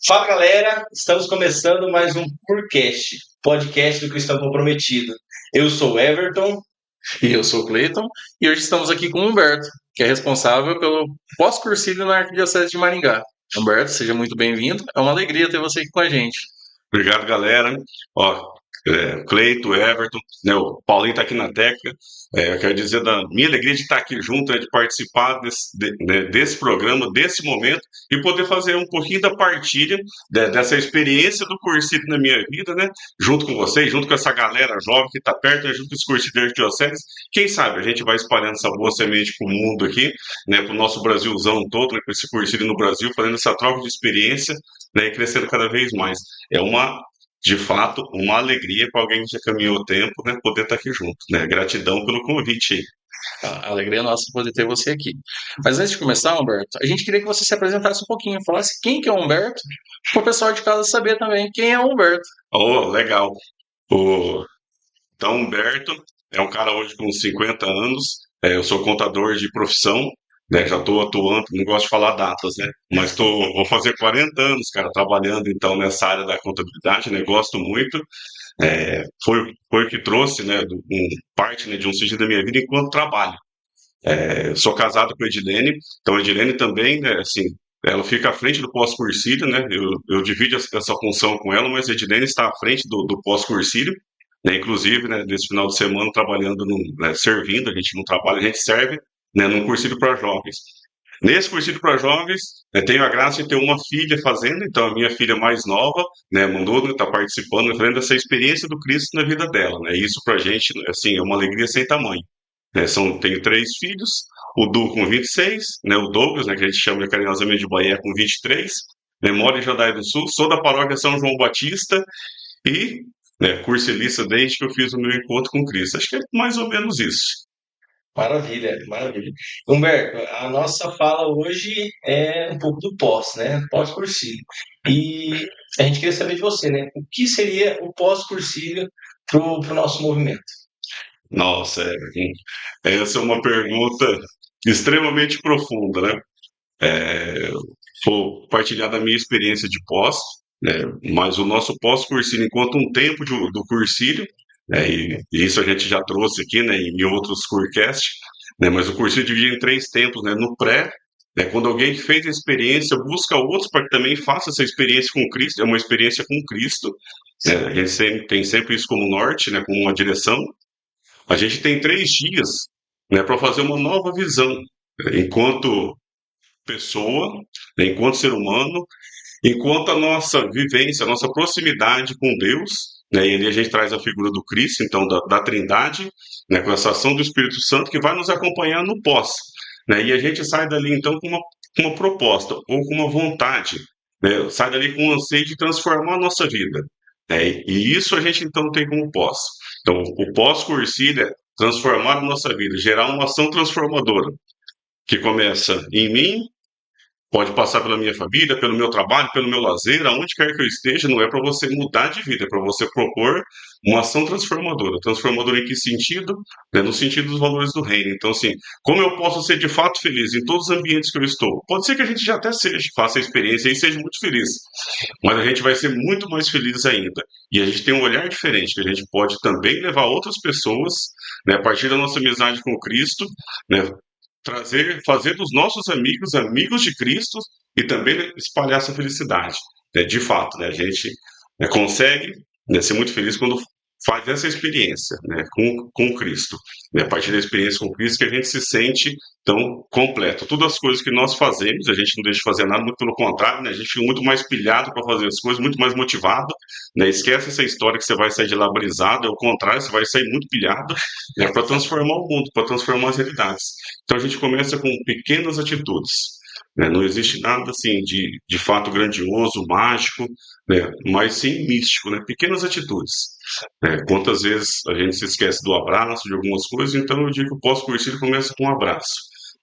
Fala galera, estamos começando mais um Purcast, podcast do Cristão Comprometido. Eu sou o Everton. E eu sou o Cleiton, e hoje estamos aqui com o Humberto, que é responsável pelo pós-cursilho na Arquidiocese de Maringá. Humberto, seja muito bem-vindo, é uma alegria ter você aqui com a gente. Obrigado, galera. Ó, Cleito, Everton, né, o Paulinho está aqui na técnica. Eu quero dizer da minha alegria de estar aqui junto, né, de participar desse programa, desse momento, e poder fazer um pouquinho da partilha dessa experiência do cursilho na minha vida, né, junto com vocês, junto com essa galera jovem que está perto, né, junto com os cursilheiros de diocese. Quem sabe a gente vai espalhando essa boa semente para o mundo aqui, né, para o nosso Brasilzão todo, né, com esse cursilho no Brasil, fazendo essa troca de experiência, né, e crescendo cada vez mais. É de fato, uma alegria para alguém que já caminhou o tempo, né, poder estar aqui junto, né? Gratidão pelo convite aí. A alegria é nossa poder ter você aqui. Mas antes de começar, Humberto, a gente queria que você se apresentasse um pouquinho, falasse quem que é o Humberto, para o pessoal de casa saber também quem é o Humberto. Oh, legal. O... Então, Humberto é um cara hoje com 50 anos, eu sou contador de profissão, né, já estou atuando, não gosto de falar datas, né, mas vou fazer 40 anos, cara, trabalhando então nessa área da contabilidade, né, gosto muito. Foi o que trouxe, né, parte, né, de um sentido da minha vida enquanto trabalho. Eu sou casado com a Edilene, então a Edilene também, né, assim, ela fica à frente do pós-cursílio, né, eu divido essa função com ela, mas a Edilene está à frente do pós-cursílio, né, inclusive, né, nesse final de semana trabalhando, né, servindo, a gente não trabalha, a gente serve, né, num cursilho para jovens. Nesse cursilho para jovens, tenho a graça de ter uma filha fazendo, então a minha filha mais nova, né, mandou, né, tá participando, fazendo essa experiência do Cristo na vida dela, né, isso pra gente, assim, é uma alegria sem tamanho, né, tenho três filhos, o Du com 26, né, o Douglas, né, que a gente chama carinhosamente de Bahia, com 23, né, moro em Jandai do Sul, sou da paróquia São João Batista e, né, cursilista desde que eu fiz o meu encontro com Cristo. Acho que é mais ou menos isso. Maravilha, maravilha. Humberto, a nossa fala hoje é um pouco do pós, né? Pós-cursilho. E a gente queria saber de você, né? O que seria o pós-cursilho para o nosso movimento? Nossa, essa é uma pergunta extremamente profunda, né? Vou partilhar da minha experiência de pós, né? Mas o nosso pós-cursilho, enquanto um tempo do cursilho, né? E isso a gente já trouxe aqui, né? Em outros curcasts, né? Mas o cursilho divide em três tempos, né? No pré, né? Quando alguém que fez a experiência busca outros para que também faça essa experiência com Cristo, é uma experiência com Cristo, né? A gente tem sempre isso como norte, né? Como uma direção. A gente tem 3 dias, né? Para fazer uma nova visão, né, enquanto pessoa, né, enquanto ser humano, enquanto a nossa vivência, a nossa proximidade com Deus, né, e ali a gente traz a figura do Cristo, então da Trindade, né, com essa ação do Espírito Santo que vai nos acompanhar no pós, né, e a gente sai dali então com uma proposta ou com uma vontade, né, sai dali com um anseio de transformar a nossa vida, né, e isso a gente então tem como pós. Então, o pós-cursilho é transformar a nossa vida, gerar uma ação transformadora que começa em mim. Pode passar pela minha família, pelo meu trabalho, pelo meu lazer, aonde quer que eu esteja, não é para você mudar de vida, é para você propor uma ação transformadora. Transformadora em que sentido? No sentido dos valores do reino. Então, assim, como eu posso ser de fato feliz em todos os ambientes que eu estou? Pode ser que a gente já até seja, faça a experiência e seja muito feliz, mas a gente vai ser muito mais feliz ainda. E a gente tem um olhar diferente, que a gente pode também levar outras pessoas, né, a partir da nossa amizade com Cristo, né, fazer dos nossos amigos amigos de Cristo e também espalhar essa felicidade. Né? De fato, né? A gente, né, consegue, né, ser muito feliz quando faz essa experiência, né, com Cristo. Né? A partir da experiência com Cristo que a gente se sente tão completo. Todas as coisas que nós fazemos, a gente não deixa de fazer nada, muito pelo contrário, né? A gente fica muito mais pilhado para fazer as coisas, muito mais motivado. Né? Esquece essa história que você vai sair de lá brisado, é o contrário, você vai sair muito pilhado, né, para transformar o mundo, para transformar as realidades. Então a gente começa com pequenas atitudes, né? Não existe nada assim de fato grandioso, mágico, né? Mas sim místico, né? Pequenas atitudes. Né? Quantas vezes a gente se esquece do abraço, de algumas coisas, então eu digo que o pós-cursilho começa com um abraço.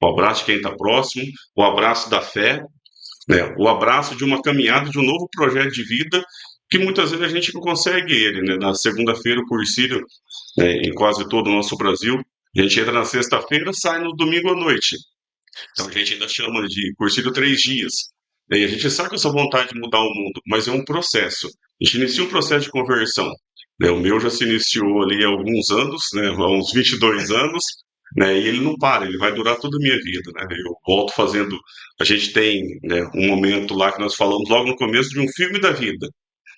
O abraço de quem está próximo, o abraço da fé, né? O abraço de uma caminhada, de um novo projeto de vida, que muitas vezes a gente não consegue ele. Né? Na segunda-feira, o cursilho, né, em quase todo o nosso Brasil, a gente entra na sexta-feira, sai no domingo à noite. Então a gente ainda chama de cursilho 3 dias. E a gente sabe que essa vontade de mudar o mundo, mas é um processo. A gente inicia um processo de conversão. Né? O meu já se iniciou ali há alguns anos, né? Há uns 22 anos, né? E ele não para, ele vai durar toda a minha vida. Né? Eu volto fazendo. A gente tem, né, um momento lá que nós falamos logo no começo de um filme da vida.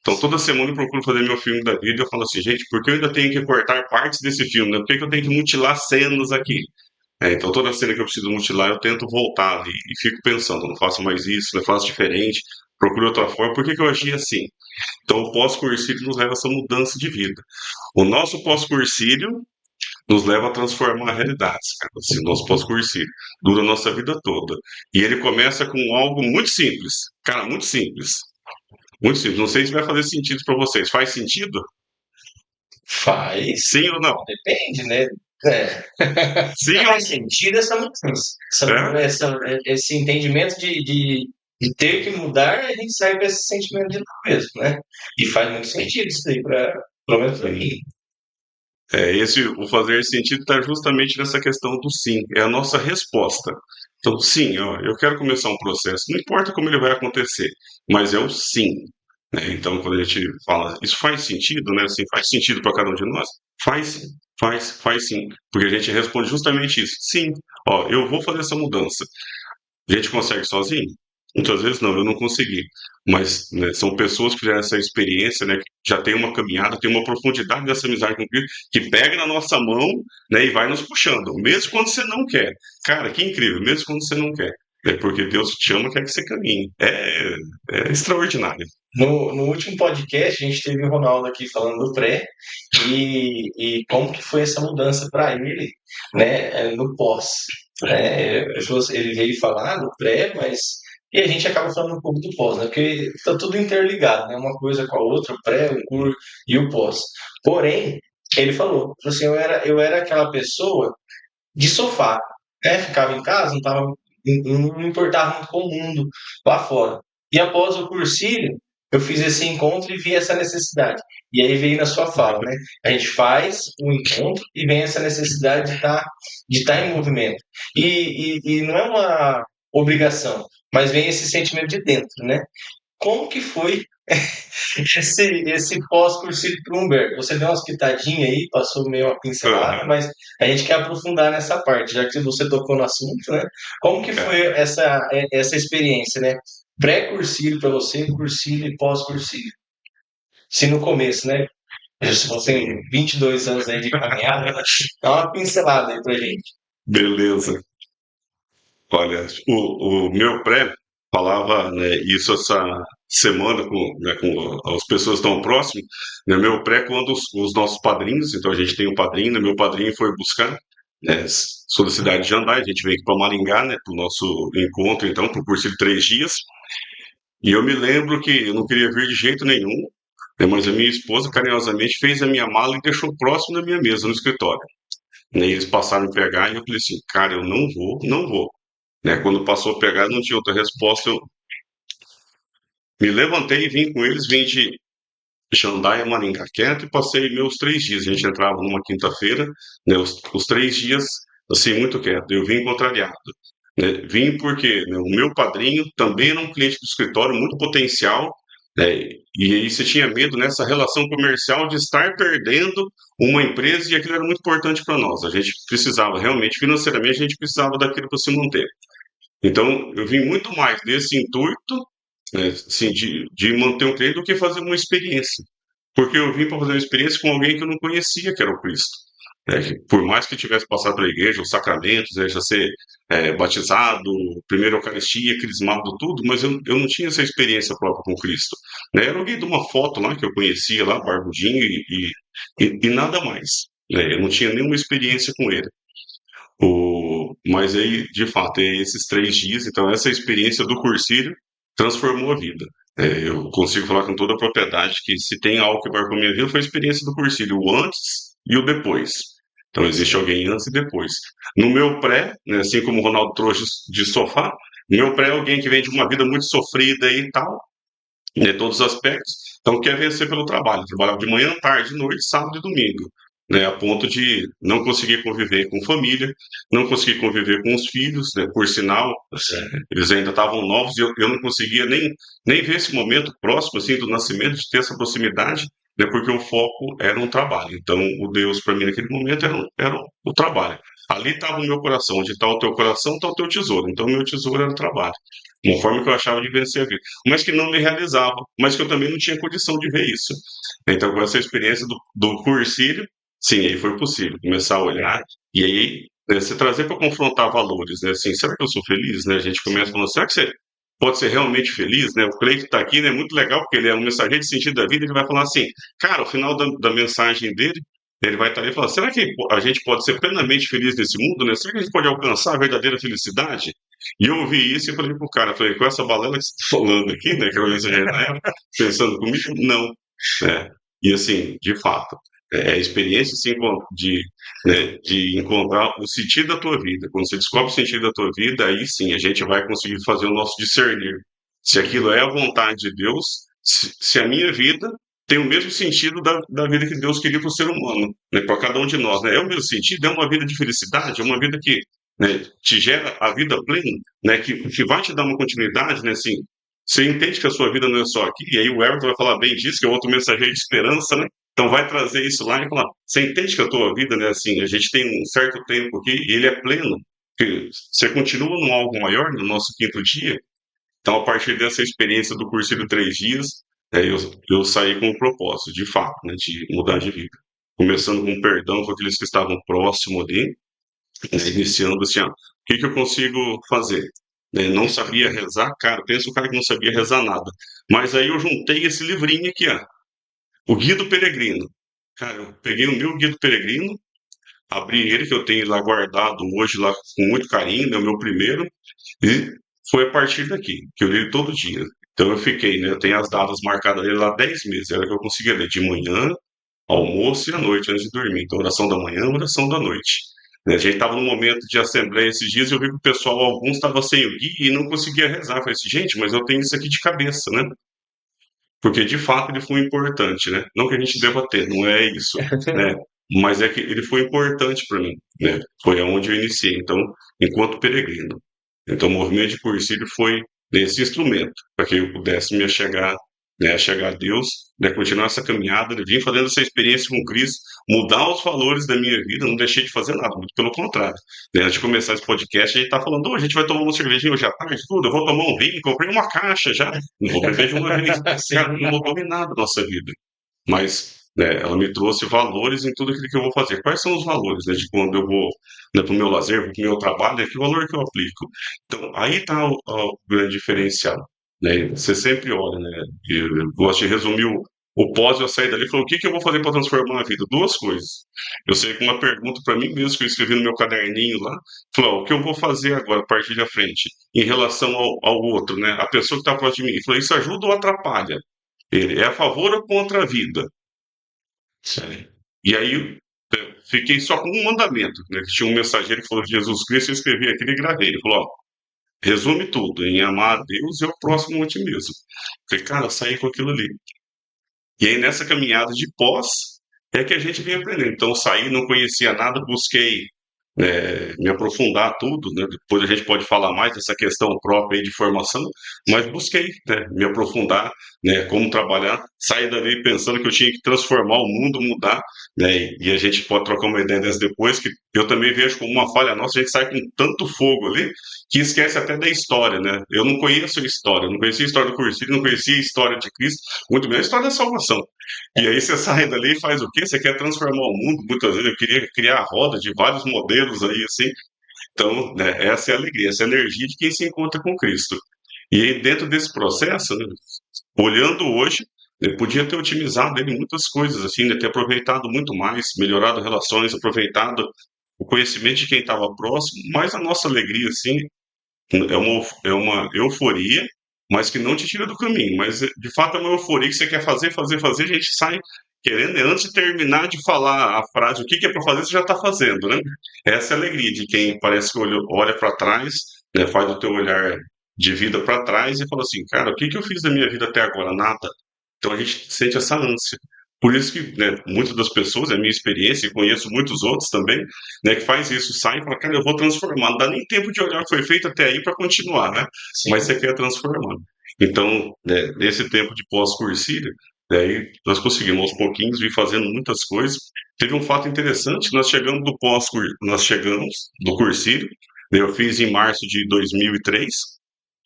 Então, toda semana eu procuro fazer meu filme da vida e eu falo assim, gente, por que eu ainda tenho que cortar partes desse filme? Né? Por que eu tenho que mutilar cenas aqui? Então, toda cena que eu preciso mutilar, eu tento voltar ali e fico pensando, não faço mais isso, não faço diferente, procuro outra forma, por que que eu agi assim? Então, o pós-cursílio nos leva a essa mudança de vida. O nosso pós-cursílio nos leva a transformar realidades, cara. Assim, o nosso pós-cursílio dura a nossa vida toda. E ele começa com algo muito simples. Cara, muito simples. Muito simples. Não sei se vai fazer sentido para vocês. Faz sentido? Faz, Sim ou não? depende, né? É. Sim ou Faz sentido essa mudança. é? Esse entendimento de ter que mudar, a gente sai com esse sentimento de não mesmo, né? E faz muito sentido isso aí, pelo menos para mim. O fazer sentido está justamente nessa questão do sim, é a nossa resposta. Então, sim, ó, eu quero começar um processo, não importa como ele vai acontecer, mas é o sim. Né? Então, quando a gente fala, isso faz sentido, né? Assim, faz sentido para cada um de nós? Faz sim, faz sim, porque a gente responde justamente isso. Sim, ó, eu vou fazer essa mudança. A gente consegue sozinho? Muitas vezes não, eu não consegui. Mas, né, são pessoas que fizeram essa experiência, né, que já tem uma caminhada, tem uma profundidade dessa amizade com Cristo, que pega na nossa mão, né, e vai nos puxando, mesmo quando você não quer. Cara, que incrível, mesmo quando você não quer. É porque Deus te chama, quer que você caminhe. É extraordinário. No último podcast, a gente teve o Ronaldo aqui falando do pré e como que foi essa mudança para ele, né, no pós. Né? Ele veio falar do pré, mas e a gente acaba falando um pouco do pós, né? Porque está tudo interligado, né? Uma coisa com a outra, o pré, o cur e o pós. Porém, ele falou assim, eu era aquela pessoa de sofá, né? Ficava em casa, não me importava muito com o mundo lá fora. E após o cursilho, eu fiz esse encontro e vi essa necessidade. E aí veio na sua fala, né? A gente faz o encontro e vem essa necessidade de estar em movimento. E não é uma obrigação, mas vem esse sentimento de dentro, né? Como que foi esse pós-cursilho para o Humberto? Você deu umas pitadinhas aí, passou meio uma pincelada, Aham. mas a gente quer aprofundar nessa parte, já que você tocou no assunto, né? Como que É. foi essa experiência, né? Pré-cursilho para você, cursilho e pós-cursilho. Se no começo, né? Se você tem 22 anos aí de caminhada, dá uma pincelada aí pra gente. Beleza. Olha, o meu pré falava, né, isso essa semana com as pessoas tão próximas, né, meu pré quando os nossos padrinhos, então a gente tem um padrinho, né, meu padrinho foi buscar, né, sou da cidade de Jandai, a gente veio aqui para Maringá, né, para o nosso encontro, então, para o curso de 3 dias, e eu me lembro que eu não queria vir de jeito nenhum, né, mas a minha esposa carinhosamente fez a minha mala e deixou próximo da minha mesa no escritório. Né, e eles passaram a me pegar e eu falei assim, cara, eu não vou, não vou. Né? Quando passou a pegar, não tinha outra resposta. Eu me levantei e vim com eles, vim de Jandaia, Maringá quieto e passei meus 3 dias. A gente entrava numa quinta-feira, né, os 3 dias, assim, muito quieto. Eu vim contrariado. Né? Vim porque, né, o meu padrinho também era um cliente do escritório, muito potencial, né, e aí você tinha medo nessa relação comercial de estar perdendo uma empresa e aquilo era muito importante para nós. A gente precisava, realmente, financeiramente, a gente precisava daquilo para se manter. Então, eu vim muito mais nesse intuito, né, assim, de manter um cliente do que fazer uma experiência. Porque eu vim para fazer uma experiência com alguém que eu não conhecia, que era o Cristo. Né, que por mais que tivesse passado pela igreja, os sacramentos, né, já ser batizado, primeira Eucaristia, crismado, tudo, mas eu não tinha essa experiência própria com Cristo. Né, era alguém de uma foto lá que eu conhecia lá, barbudinho, e nada mais. Né, eu não tinha nenhuma experiência com ele. Mas aí, de fato, é esses 3 dias, então essa experiência do cursilho transformou a vida. Eu consigo falar com toda a propriedade que se tem algo que marcou minha vida foi a experiência do cursilho, o antes e o depois. Então existe alguém antes e depois. No meu pré, né, assim como o Ronaldo trouxe de sofá, no meu pré é alguém que vem de uma vida muito sofrida e tal, em todos os aspectos, então quer vencer pelo trabalho. Trabalhava de manhã, tarde, noite, sábado e domingo. né, a ponto de não conseguir conviver com família, não conseguir conviver com os filhos, né, por sinal, eles ainda estavam novos e eu não conseguia nem ver esse momento próximo assim do nascimento, de ter essa proximidade, né, porque o foco era um trabalho. Então, o Deus para mim naquele momento era o trabalho. Ali estava o meu coração, onde está o teu coração, está o teu tesouro. Então, o meu tesouro era o trabalho. Uma forma que eu achava de vencer a vida, mas que não me realizava, mas que eu também não tinha condição de ver isso. Então, com essa experiência do cursílio, sim, aí foi possível começar a olhar e aí, né, se trazer para confrontar valores, né? Assim, será que eu sou feliz, né? A gente começa falando, será que você pode ser realmente feliz, né? O Cleito está aqui, né? Muito legal porque ele é um mensageiro de sentido da vida. Ele vai falar assim, cara, ao final da mensagem dele, ele vai estar ali falando, será que a gente pode ser plenamente feliz nesse mundo, né? Será que a gente pode alcançar a verdadeira felicidade? E eu ouvi isso e falei pro cara, falei, com essa balela que você está falando aqui, né? Que era o mensageiro na época, pensando comigo, não. É. E assim, de fato, é a experiência assim, né, de encontrar o sentido da tua vida. Quando você descobre o sentido da tua vida, aí sim a gente vai conseguir fazer o nosso discernir. Se aquilo é a vontade de Deus, se a minha vida tem o mesmo sentido da vida que Deus queria para o ser humano, né, para cada um de nós. Né? É o mesmo sentido, é uma vida de felicidade, é uma vida que, né, te gera a vida plena, né, que vai te dar uma continuidade, né, assim, você entende que a sua vida não é só aqui, e aí o Everton vai falar bem disso, que é outro mensageiro de esperança, né? Então vai trazer isso lá e falar, você entende que a tua vida, né, assim, a gente tem um certo tempo aqui e ele é pleno, que você continua num algo maior, no nosso quinto dia. Então, a partir dessa experiência do curso de 3 dias, eu saí com um propósito, de fato, né, de mudar de vida. Começando com perdão com aqueles que estavam próximos ali, né, iniciando assim, ó, o que que eu consigo fazer? Né, não sabia rezar, cara, pensa um cara que não sabia rezar nada. Mas aí eu juntei esse livrinho aqui, ó, o Guia do Peregrino. Cara, eu peguei o meu Guia do Peregrino, abri ele, que eu tenho lá guardado hoje lá com muito carinho, é o meu primeiro, e foi a partir daqui, que eu li todo dia. Então eu fiquei, né, eu tenho as datas marcadas dele lá 10 meses, era que eu conseguia ler de manhã, almoço e à noite, antes de dormir. Então, oração da manhã, oração da noite. Né, a gente estava num momento de assembleia esses dias e eu vi que o pessoal, alguns estavam sem o guia e não conseguia rezar. Eu falei assim, gente, mas eu tenho isso aqui de cabeça, né? Porque de fato ele foi importante, né? Não que a gente deva ter, não é isso, né? Mas é que ele foi importante para mim, né? Foi aonde eu iniciei, então, enquanto peregrino. Então, o movimento de Cursílio foi esse instrumento para que eu pudesse me achegar, né, achegar a Deus, né, continuar essa caminhada, né, vim fazendo essa experiência com Cristo, mudar os valores da minha vida, não deixei de fazer nada, muito pelo contrário. Né, antes de começar esse podcast, a gente está falando, oh, a gente vai tomar uma cervejinha hoje à tarde, tudo, eu vou tomar um vinho, comprei uma caixa já, não vou beber de uma vez. Cara, não mudou em nada a nossa vida. Mas, né, ela me trouxe valores em tudo aquilo que eu vou fazer. Quais são os valores, né, de quando eu vou, né, para o meu lazer, para o meu trabalho, né, que valor que eu aplico? Então, aí está o grande diferencial. Né? Você sempre olha, né? Eu gosto de resumir o pós, eu saí dali e falei, o que que eu vou fazer para transformar a vida? Duas coisas. Eu sei que uma pergunta para mim mesmo, que eu escrevi no meu caderninho lá, falou, ó, o que eu vou fazer agora, a partir da frente, em relação ao outro, né? A pessoa que está próximo de mim. Falei, isso ajuda ou atrapalha? Ele é a favor ou contra a vida? Sério. E aí eu fiquei só com um mandamento, né? Que tinha um mensageiro que falou de Jesus Cristo, eu escrevi aquele e gravei. Ele falou, ó, resume tudo em amar a Deus e ao próximo a ti mesmo. Falei, cara, eu saí com aquilo ali. E aí nessa caminhada de pós é que a gente vem aprendendo. Então saí, não conhecia nada, busquei me aprofundar tudo, né? Depois a gente pode falar mais dessa questão própria aí de formação, mas busquei, né, me aprofundar, né, como trabalhar, sair dali pensando que eu tinha que transformar o mundo, mudar, né, e a gente pode trocar uma ideia dessa depois, que eu também vejo como uma falha nossa, a gente sai com tanto fogo ali, que esquece até da história, né? Eu não conheço a história, não conhecia a história do Cursilho, não conhecia a história de Cristo, muito menos a história da salvação. E aí você sai dali e faz o quê? Você quer transformar o mundo, muitas vezes eu queria criar a roda de vários modelos aí, assim. Então, né, essa é a alegria, essa é a energia de quem se encontra com Cristo. E aí, dentro desse processo, né, olhando hoje, eu podia ter otimizado ele em muitas coisas, assim, né, ter aproveitado muito mais, melhorado relações, aproveitado o conhecimento de quem estava próximo, mas a nossa alegria, assim, é uma euforia, mas que não te tira do caminho. Mas, de fato, é uma euforia que você quer fazer, fazer, fazer, a gente sai querendo, né, antes de terminar de falar a frase, o que que é para fazer, você já está fazendo, né? Essa é a alegria de quem parece que olha para trás, né, faz o teu olhar de vida para trás e fala assim, cara, o que que eu fiz da minha vida até agora? Nada. Então a gente sente essa ânsia. Por isso que, né, muitas das pessoas, é a minha experiência, e conheço muitos outros também, né, que faz isso, sai e fala, cara, eu vou transformar. Não dá nem tempo de olhar o que foi feito até aí para continuar, né? Mas Sim. você quer transformar. Então, né, nesse tempo de pós-cursílio, daí nós conseguimos aos pouquinhos vir fazendo muitas coisas. Teve um fato interessante, nós chegamos do cursílio, né, eu fiz em março de 2003,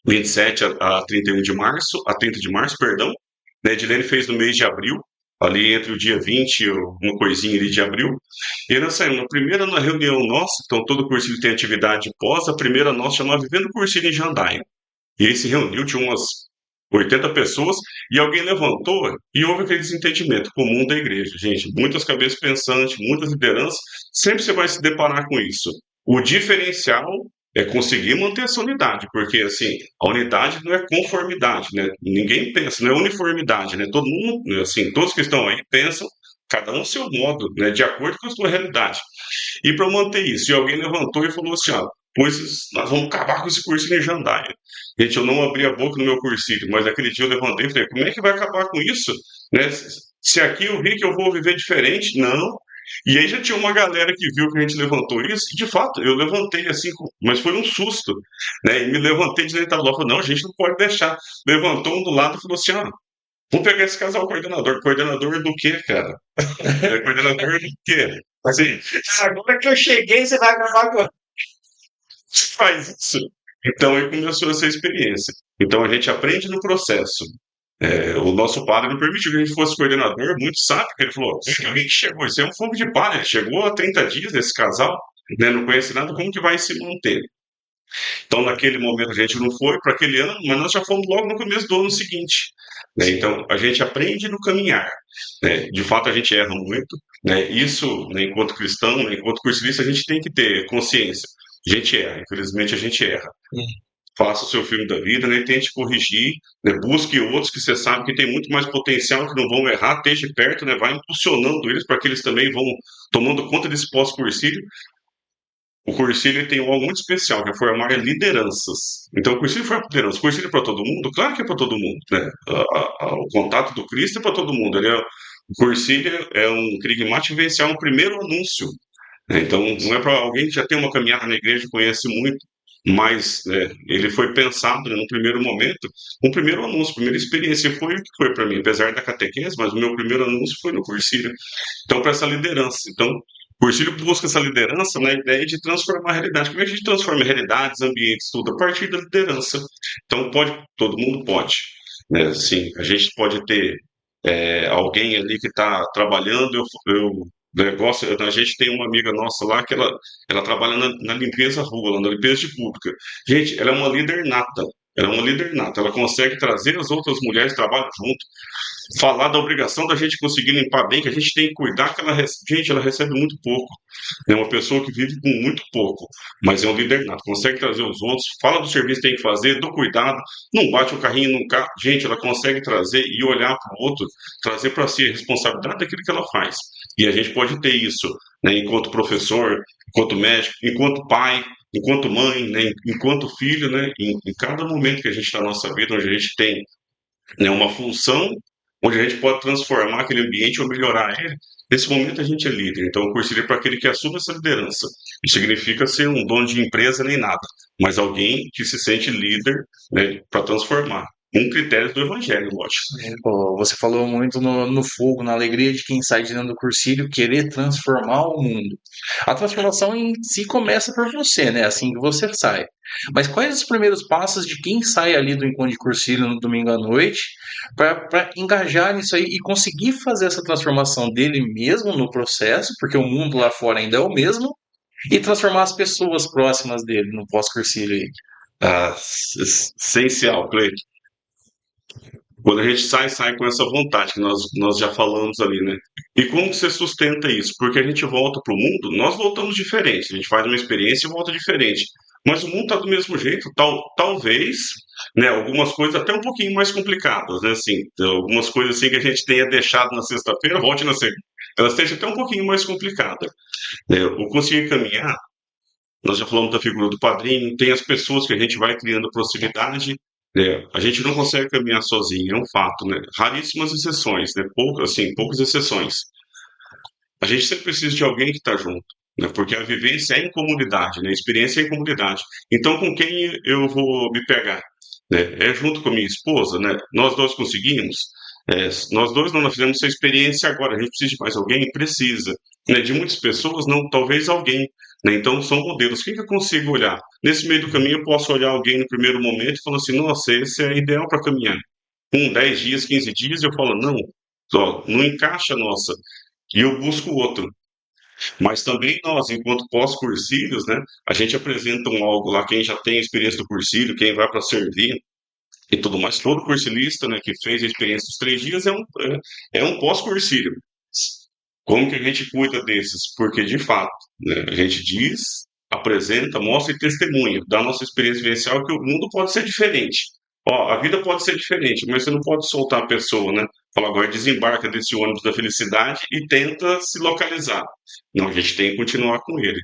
27 a 31 de março, a 30 de março, perdão. Né, Edilene fez no mês de abril, ali entre o dia 20 e uma coisinha ali de abril. E nós saímos, na primeira na reunião nossa, então todo cursinho tem atividade pós, a primeira nossa chamava Vivendo Cursinho em Jandaia. E aí se reuniu, tinha umas 80 pessoas, e alguém levantou e houve aquele desentendimento comum da igreja. Gente, muitas cabeças pensantes, muitas lideranças, sempre você vai se deparar com isso. O diferencial é conseguir manter essa unidade, porque assim, a unidade não é conformidade, né? Ninguém pensa, não é uniformidade, né? Todo mundo, assim, todos que estão aí pensam, cada um ao seu modo, né? De acordo com a sua realidade. E para manter isso, e alguém levantou e falou assim: pois nós vamos acabar com esse cursinho em Jandaia. Gente, eu não abri a boca no meu cursinho, mas aquele dia eu levantei e falei: como é que vai acabar com isso? Né? Se aqui eu vi que eu vou viver diferente, não. E aí já tinha uma galera que viu que a gente levantou isso, e de fato, eu levantei assim, mas foi um susto, né? E me levantei de dentro lá, falei, não, a gente não pode deixar. Levantou um do lado e falou assim, vou pegar esse casal coordenador. Coordenador do quê, cara? Coordenador do quê? Assim, Agora que eu cheguei, você vai acabar agora. faz isso. Então aí começou essa experiência. Então a gente aprende no processo. O nosso padre não permitiu que a gente fosse coordenador, muito sábio, porque ele falou: alguém que chegou, isso é um fogo de palha, chegou há 30 dias esse casal, né, não conhece nada, como que vai se manter? Então, naquele momento, a gente não foi para aquele ano, mas nós já fomos logo no começo do ano seguinte. Né? Então, a gente aprende no caminhar. Né? De fato, a gente erra muito. Né? Isso, né, enquanto cristão, né, enquanto cursilista, a gente tem que ter consciência. A gente erra, infelizmente, a gente erra. Faça o seu filme da vida, né? Tente corrigir, né? Busque outros que você sabe que tem muito mais potencial, que não vão errar, esteja perto, né? Vai impulsionando eles para que eles também vão tomando conta desse pós-cursílio. O cursilho tem algo muito especial, que é formar lideranças. Então, o cursilho forma liderança. O cursilho é para todo mundo? Claro que é para todo mundo. Né? O contato do Cristo é para todo mundo. O cursilho é um querigmate vivenciar um primeiro anúncio. Né? Então, não é para alguém que já tem uma caminhada na igreja e conhece muito, mas né, ele foi pensado né, no primeiro momento, um primeiro anúncio, primeira experiência. Foi o que foi para mim, apesar da catequese, mas o meu primeiro anúncio foi no cursilho. Então, para essa liderança. Então, o cursilho busca essa liderança na ideia de transformar a realidade. Como é que a gente transforma realidades, ambientes, tudo? A partir da liderança. Então, todo mundo pode. Né? Sim, a gente pode ter alguém ali que está trabalhando, a gente tem uma amiga nossa lá que ela trabalha na limpeza rua, na limpeza de pública. Gente, ela é uma líder nata. Ela é uma líder nata. Ela consegue trazer as outras mulheres que trabalham junto, falar da obrigação da gente conseguir limpar bem, que a gente tem que cuidar, que gente, ela recebe muito pouco. É uma pessoa que vive com muito pouco, mas é um líder nato, consegue trazer os outros, fala do serviço que tem que fazer, do cuidado, não bate o carrinho num carro. Gente, ela consegue trazer e olhar para o outro, trazer para si a responsabilidade daquilo que ela faz. E a gente pode ter isso, né, enquanto professor, enquanto médico, enquanto pai, enquanto mãe, né, enquanto filho, né, em cada momento que a gente está na nossa vida, onde a gente tem né, uma função onde a gente pode transformar aquele ambiente ou melhorar ele. Nesse momento a gente é líder, então o cursilho é para aquele que assume essa liderança. Isso significa ser um dono de empresa nem nada, mas alguém que se sente líder né, para transformar. Um critério do evangelho, lógico. Pô, você falou muito no fogo, na alegria de quem sai de dentro do cursilho querer transformar o mundo. A transformação em si começa por você, né? Assim que você sai. Mas quais os primeiros passos de quem sai ali do encontro de cursilho no domingo à noite para engajar nisso aí e conseguir fazer essa transformação dele mesmo no processo, porque o mundo lá fora ainda é o mesmo, e transformar as pessoas próximas dele no pós-cursilho aí? Ah, essencial, Cleiton. Quando a gente sai com essa vontade que nós já falamos ali, né? E como que você sustenta isso? Porque a gente volta para o mundo, nós voltamos diferente, a gente faz uma experiência e volta diferente. Mas o mundo está do mesmo jeito, talvez, né? Algumas coisas até um pouquinho mais complicadas, né? Assim, algumas coisas assim que a gente tenha deixado na sexta-feira, volte na segunda. Ela esteja até um pouquinho mais complicada. Né? O conseguir caminhar, nós já falamos da figura do padrinho, tem as pessoas que a gente vai criando proximidade, A gente não consegue caminhar sozinho, é um fato, né? Raríssimas exceções, né? Poucas, assim, poucas exceções. A gente sempre precisa de alguém que está junto, né? Porque a vivência é em comunidade, né? A experiência é em comunidade. Então, com quem eu vou me pegar? Né? É junto com a minha esposa, né? Nós dois conseguimos. Nós dois não nós fizemos essa experiência agora. A gente precisa de mais alguém? Precisa. Né? De muitas pessoas, não, talvez alguém. Né? Então, são modelos. Quem que eu consigo olhar? Nesse meio do caminho, eu posso olhar alguém no primeiro momento e falar assim: nossa, esse é ideal para caminhar. 10 dias, 15 dias, eu falo: não, ó, não encaixa, nossa, e eu busco outro. Mas também nós, enquanto pós-cursílios, né, a gente apresenta um algo lá, quem já tem experiência do cursílio, quem vai para servir e tudo mais, todo cursilista, né, que fez a experiência dos 3 dias é um pós-cursílio. Como que a gente cuida desses? Porque, de fato, né, a gente diz, apresenta, mostra e testemunha da nossa experiência vivencial que o mundo pode ser diferente. Ó, a vida pode ser diferente, mas você não pode soltar a pessoa, né? Fala, agora desembarca desse ônibus da felicidade e tenta se localizar. Não, a gente tem que continuar com ele.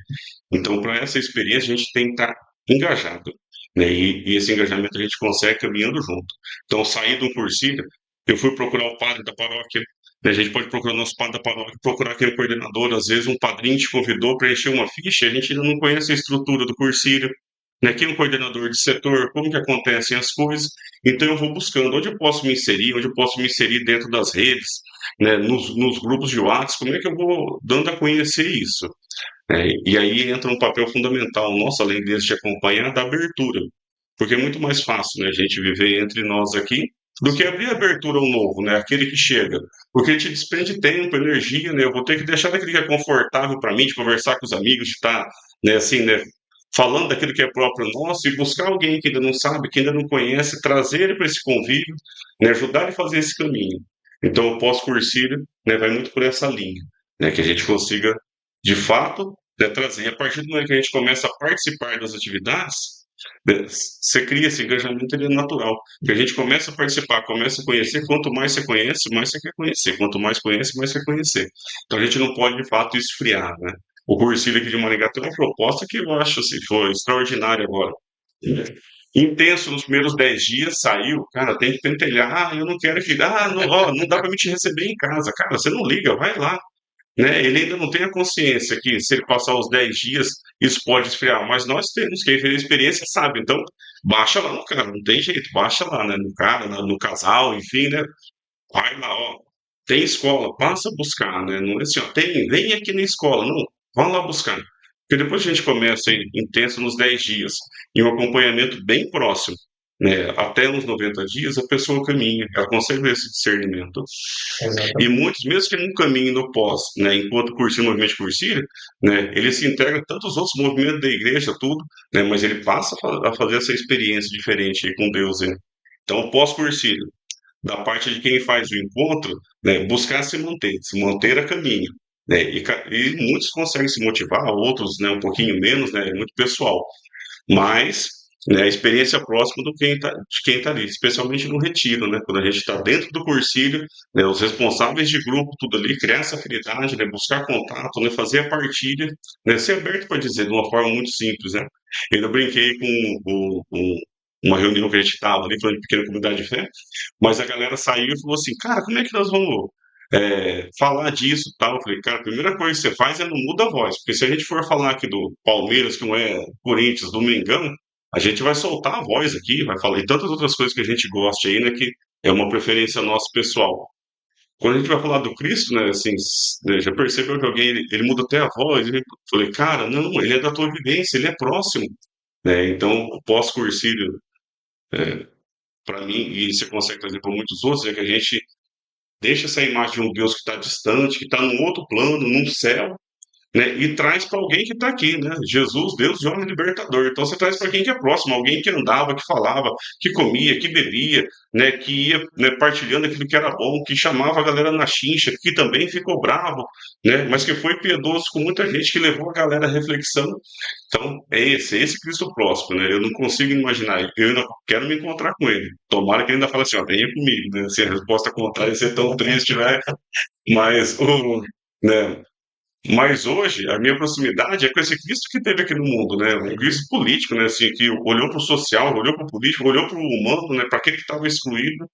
Então, para essa experiência, a gente tem que estar engajado. Né? E esse engajamento a gente consegue caminhando junto. Então, sair de um cursilho, eu fui procurar o padre da paróquia, né? A gente pode procurar o nosso padre da paróquia, procurar quem é o coordenador, às vezes um padrinho te convidou para encher uma ficha, a gente ainda não conhece a estrutura do cursilho, né? Quem é o coordenador de setor, como que acontecem as coisas. Então, eu vou buscando onde eu posso me inserir, onde eu posso me inserir dentro das redes, né? Nos grupos de WhatsApp, como é que eu vou dando a conhecer isso? E aí entra um papel fundamental nosso, além desse de acompanhar, da abertura. Porque é muito mais fácil, né, a gente viver entre nós aqui do que abrir a abertura ao novo, né, aquele que chega. Porque ele te desprende tempo, energia, né, eu vou ter que deixar daquele que é confortável para mim, de conversar com os amigos, de estar, né, assim, né, falando daquilo que é próprio nosso e buscar alguém que ainda não sabe, que ainda não conhece, trazer ele para esse convívio, né, ajudar ele a fazer esse caminho. Então, o pós-cursílio, né, vai muito por essa linha, né, que a gente consiga de fato, né, trazer. E a partir do momento que a gente começa a participar das atividades, né, você cria esse engajamento, ele é natural. Que a gente começa a participar, começa a conhecer, quanto mais você conhece, mais você quer conhecer. Quanto mais conhece, mais você quer conhecer. Então a gente não pode, de fato, esfriar, né? O cursilho aqui de Maringá tem uma proposta que eu acho assim, foi extraordinária agora. Intenso nos primeiros 10 dias, saiu, cara, tem que pentelhar, eu não quero que, não, ó, não dá para me te receber em casa, cara, você não liga, vai lá, né? Ele ainda não tem a consciência que se ele passar os 10 dias, isso pode esfriar, mas nós temos, quem fez a experiência sabe, então baixa lá no cara, não tem jeito, baixa lá, né? No cara, no casal, enfim, né? Vai lá, ó, tem escola, passa a buscar, né? Não é assim, ó, vem aqui na escola, não, vá lá buscar. Porque depois a gente começa intenso nos 10 dias, e um acompanhamento bem próximo, né? Até uns 90 dias, a pessoa caminha, ela consegue ver esse discernimento. E Exatamente. muitos, mesmo que não caminhem no pós, né, enquanto cursinho, movimento de cursilho, né, ele se integra tanto aos outros movimentos da igreja, tudo, né, mas ele passa a fazer essa experiência diferente aí com Deus, né? Então, o pós-cursilho, da parte de quem faz o encontro, né, buscar se manter a caminho, né, e muitos conseguem se motivar, outros, né, um pouquinho menos, né, é muito pessoal, mas, né, a experiência próxima de quem está ali, especialmente no retiro, né, quando a gente está dentro do cursilho, né, os responsáveis de grupo, tudo ali, criar essa afinidade, né, buscar contato, né, fazer a partilha, né, ser aberto para dizer de uma forma muito simples, né. Eu ainda brinquei com uma reunião que a gente estava ali, falando de pequena comunidade de fé, mas a galera saiu e falou assim, cara, como é que nós vamos falar disso e tal? Eu falei, cara, a primeira coisa que você faz é não muda a voz, porque se a gente for falar aqui do Palmeiras, que não é Corinthians, do Mengão, a gente vai soltar a voz aqui, vai falar e tantas outras coisas que a gente gosta aí, né, que é uma preferência nossa pessoal. Quando a gente vai falar do Cristo, né, assim, né, já percebeu que alguém, ele muda até a voz? Eu falei, cara, não, ele é da tua vivência, ele é próximo, né? Então, o pós-cursílio, para mim, e você consegue trazer para muitos outros, é que a gente deixa essa imagem de um Deus que está distante, que está num outro plano, num céu, né? E traz para alguém que está aqui, né? Jesus, Deus e homem libertador. Então você traz para quem que é próximo, alguém que andava, que falava, que comia, que bebia, né? Que ia, né, partilhando aquilo que era bom, que chamava a galera na chincha, que também ficou bravo, né? Mas que foi piedoso com muita gente, que levou a galera à reflexão. Então é esse Cristo próximo, né? Eu não consigo imaginar, eu ainda quero me encontrar com ele. Tomara que ele ainda fale assim, ó, venha comigo, né? Se a resposta contrária ia ser tão triste, né? Mas o, né? Mas hoje, a minha proximidade é com esse Cristo que teve aqui no mundo, né? Um Cristo político, né? Assim, que olhou para o social, olhou para o político, olhou para o humano, né? Para aquele que estava excluído.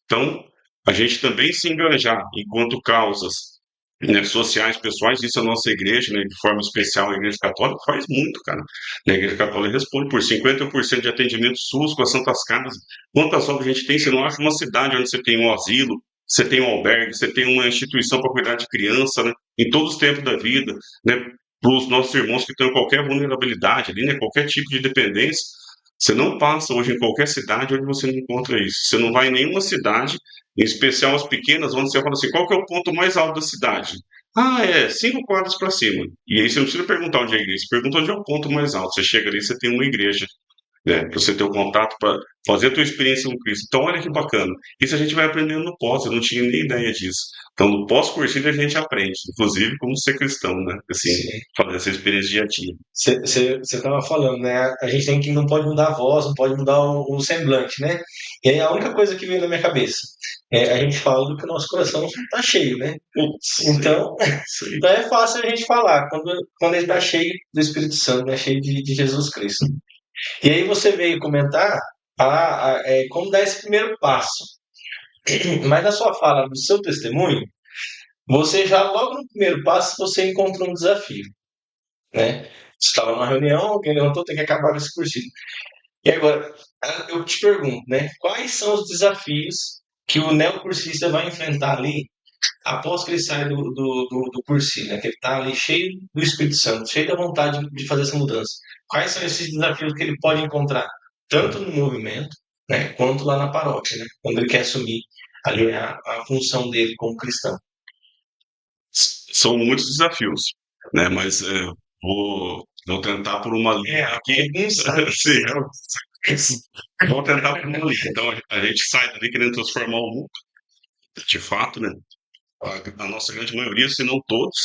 Então, a gente também se engajar enquanto causas, né, sociais, pessoais, isso a nossa igreja, né, de forma especial, a Igreja Católica, faz muito, cara. A Igreja Católica responde por 50% de atendimento SUS com as Santas Casas. Quantas obras a gente tem? Você não acha uma cidade onde você tem um asilo, você tem um albergue, você tem uma instituição para cuidar de criança, né, em todos os tempos da vida, né, para os nossos irmãos que têm qualquer vulnerabilidade ali, né, qualquer tipo de dependência. Você não passa hoje em qualquer cidade onde você não encontra isso. Você não vai em nenhuma cidade, em especial as pequenas, onde você fala assim, qual que é o ponto mais alto da cidade? Ah, é 5 quadras para cima. E aí você não precisa perguntar onde é a igreja, você pergunta onde é o ponto mais alto. Você chega ali, você tem uma igreja, né? Para você ter o contato, para fazer a tua experiência com Cristo. Então, olha que bacana. Isso a gente vai aprendendo no pós, eu não tinha nem ideia disso. Então, no pós-cursilho a gente aprende, inclusive como ser cristão, né? Assim, Sim. fazer essa experiência dia a dia. Você estava falando, né? A gente tem que não pode mudar a voz, não pode mudar o semblante, né? E aí a única coisa que veio na minha cabeça é a gente fala do que o nosso coração está cheio, né? Putz, Então, isso aí. então é fácil a gente falar quando ele está cheio do Espírito Santo, né? Cheio de Jesus Cristo. E aí você veio comentar como dar esse primeiro passo. Mas na sua fala, do seu testemunho, você já logo no primeiro passo você encontrou um desafio, né? Você estava numa reunião, alguém levantou, tem que acabar com esse cursinho. E agora, eu te pergunto, né? Quais são os desafios que o neocursista vai enfrentar ali após que ele sai do cursinho, né? Que ele está ali cheio do Espírito Santo, cheio da vontade de fazer essa mudança. Quais são esses desafios que ele pode encontrar, tanto no movimento, né? Quanto lá na paróquia, né? Quando ele quer assumir ali a função dele como cristão. São muitos desafios, né? Mas vou tentar por uma linha aqui. Sim, vou tentar por uma linha. Então a gente sai dali querendo transformar o mundo, de fato, né? A nossa grande maioria, se não todos,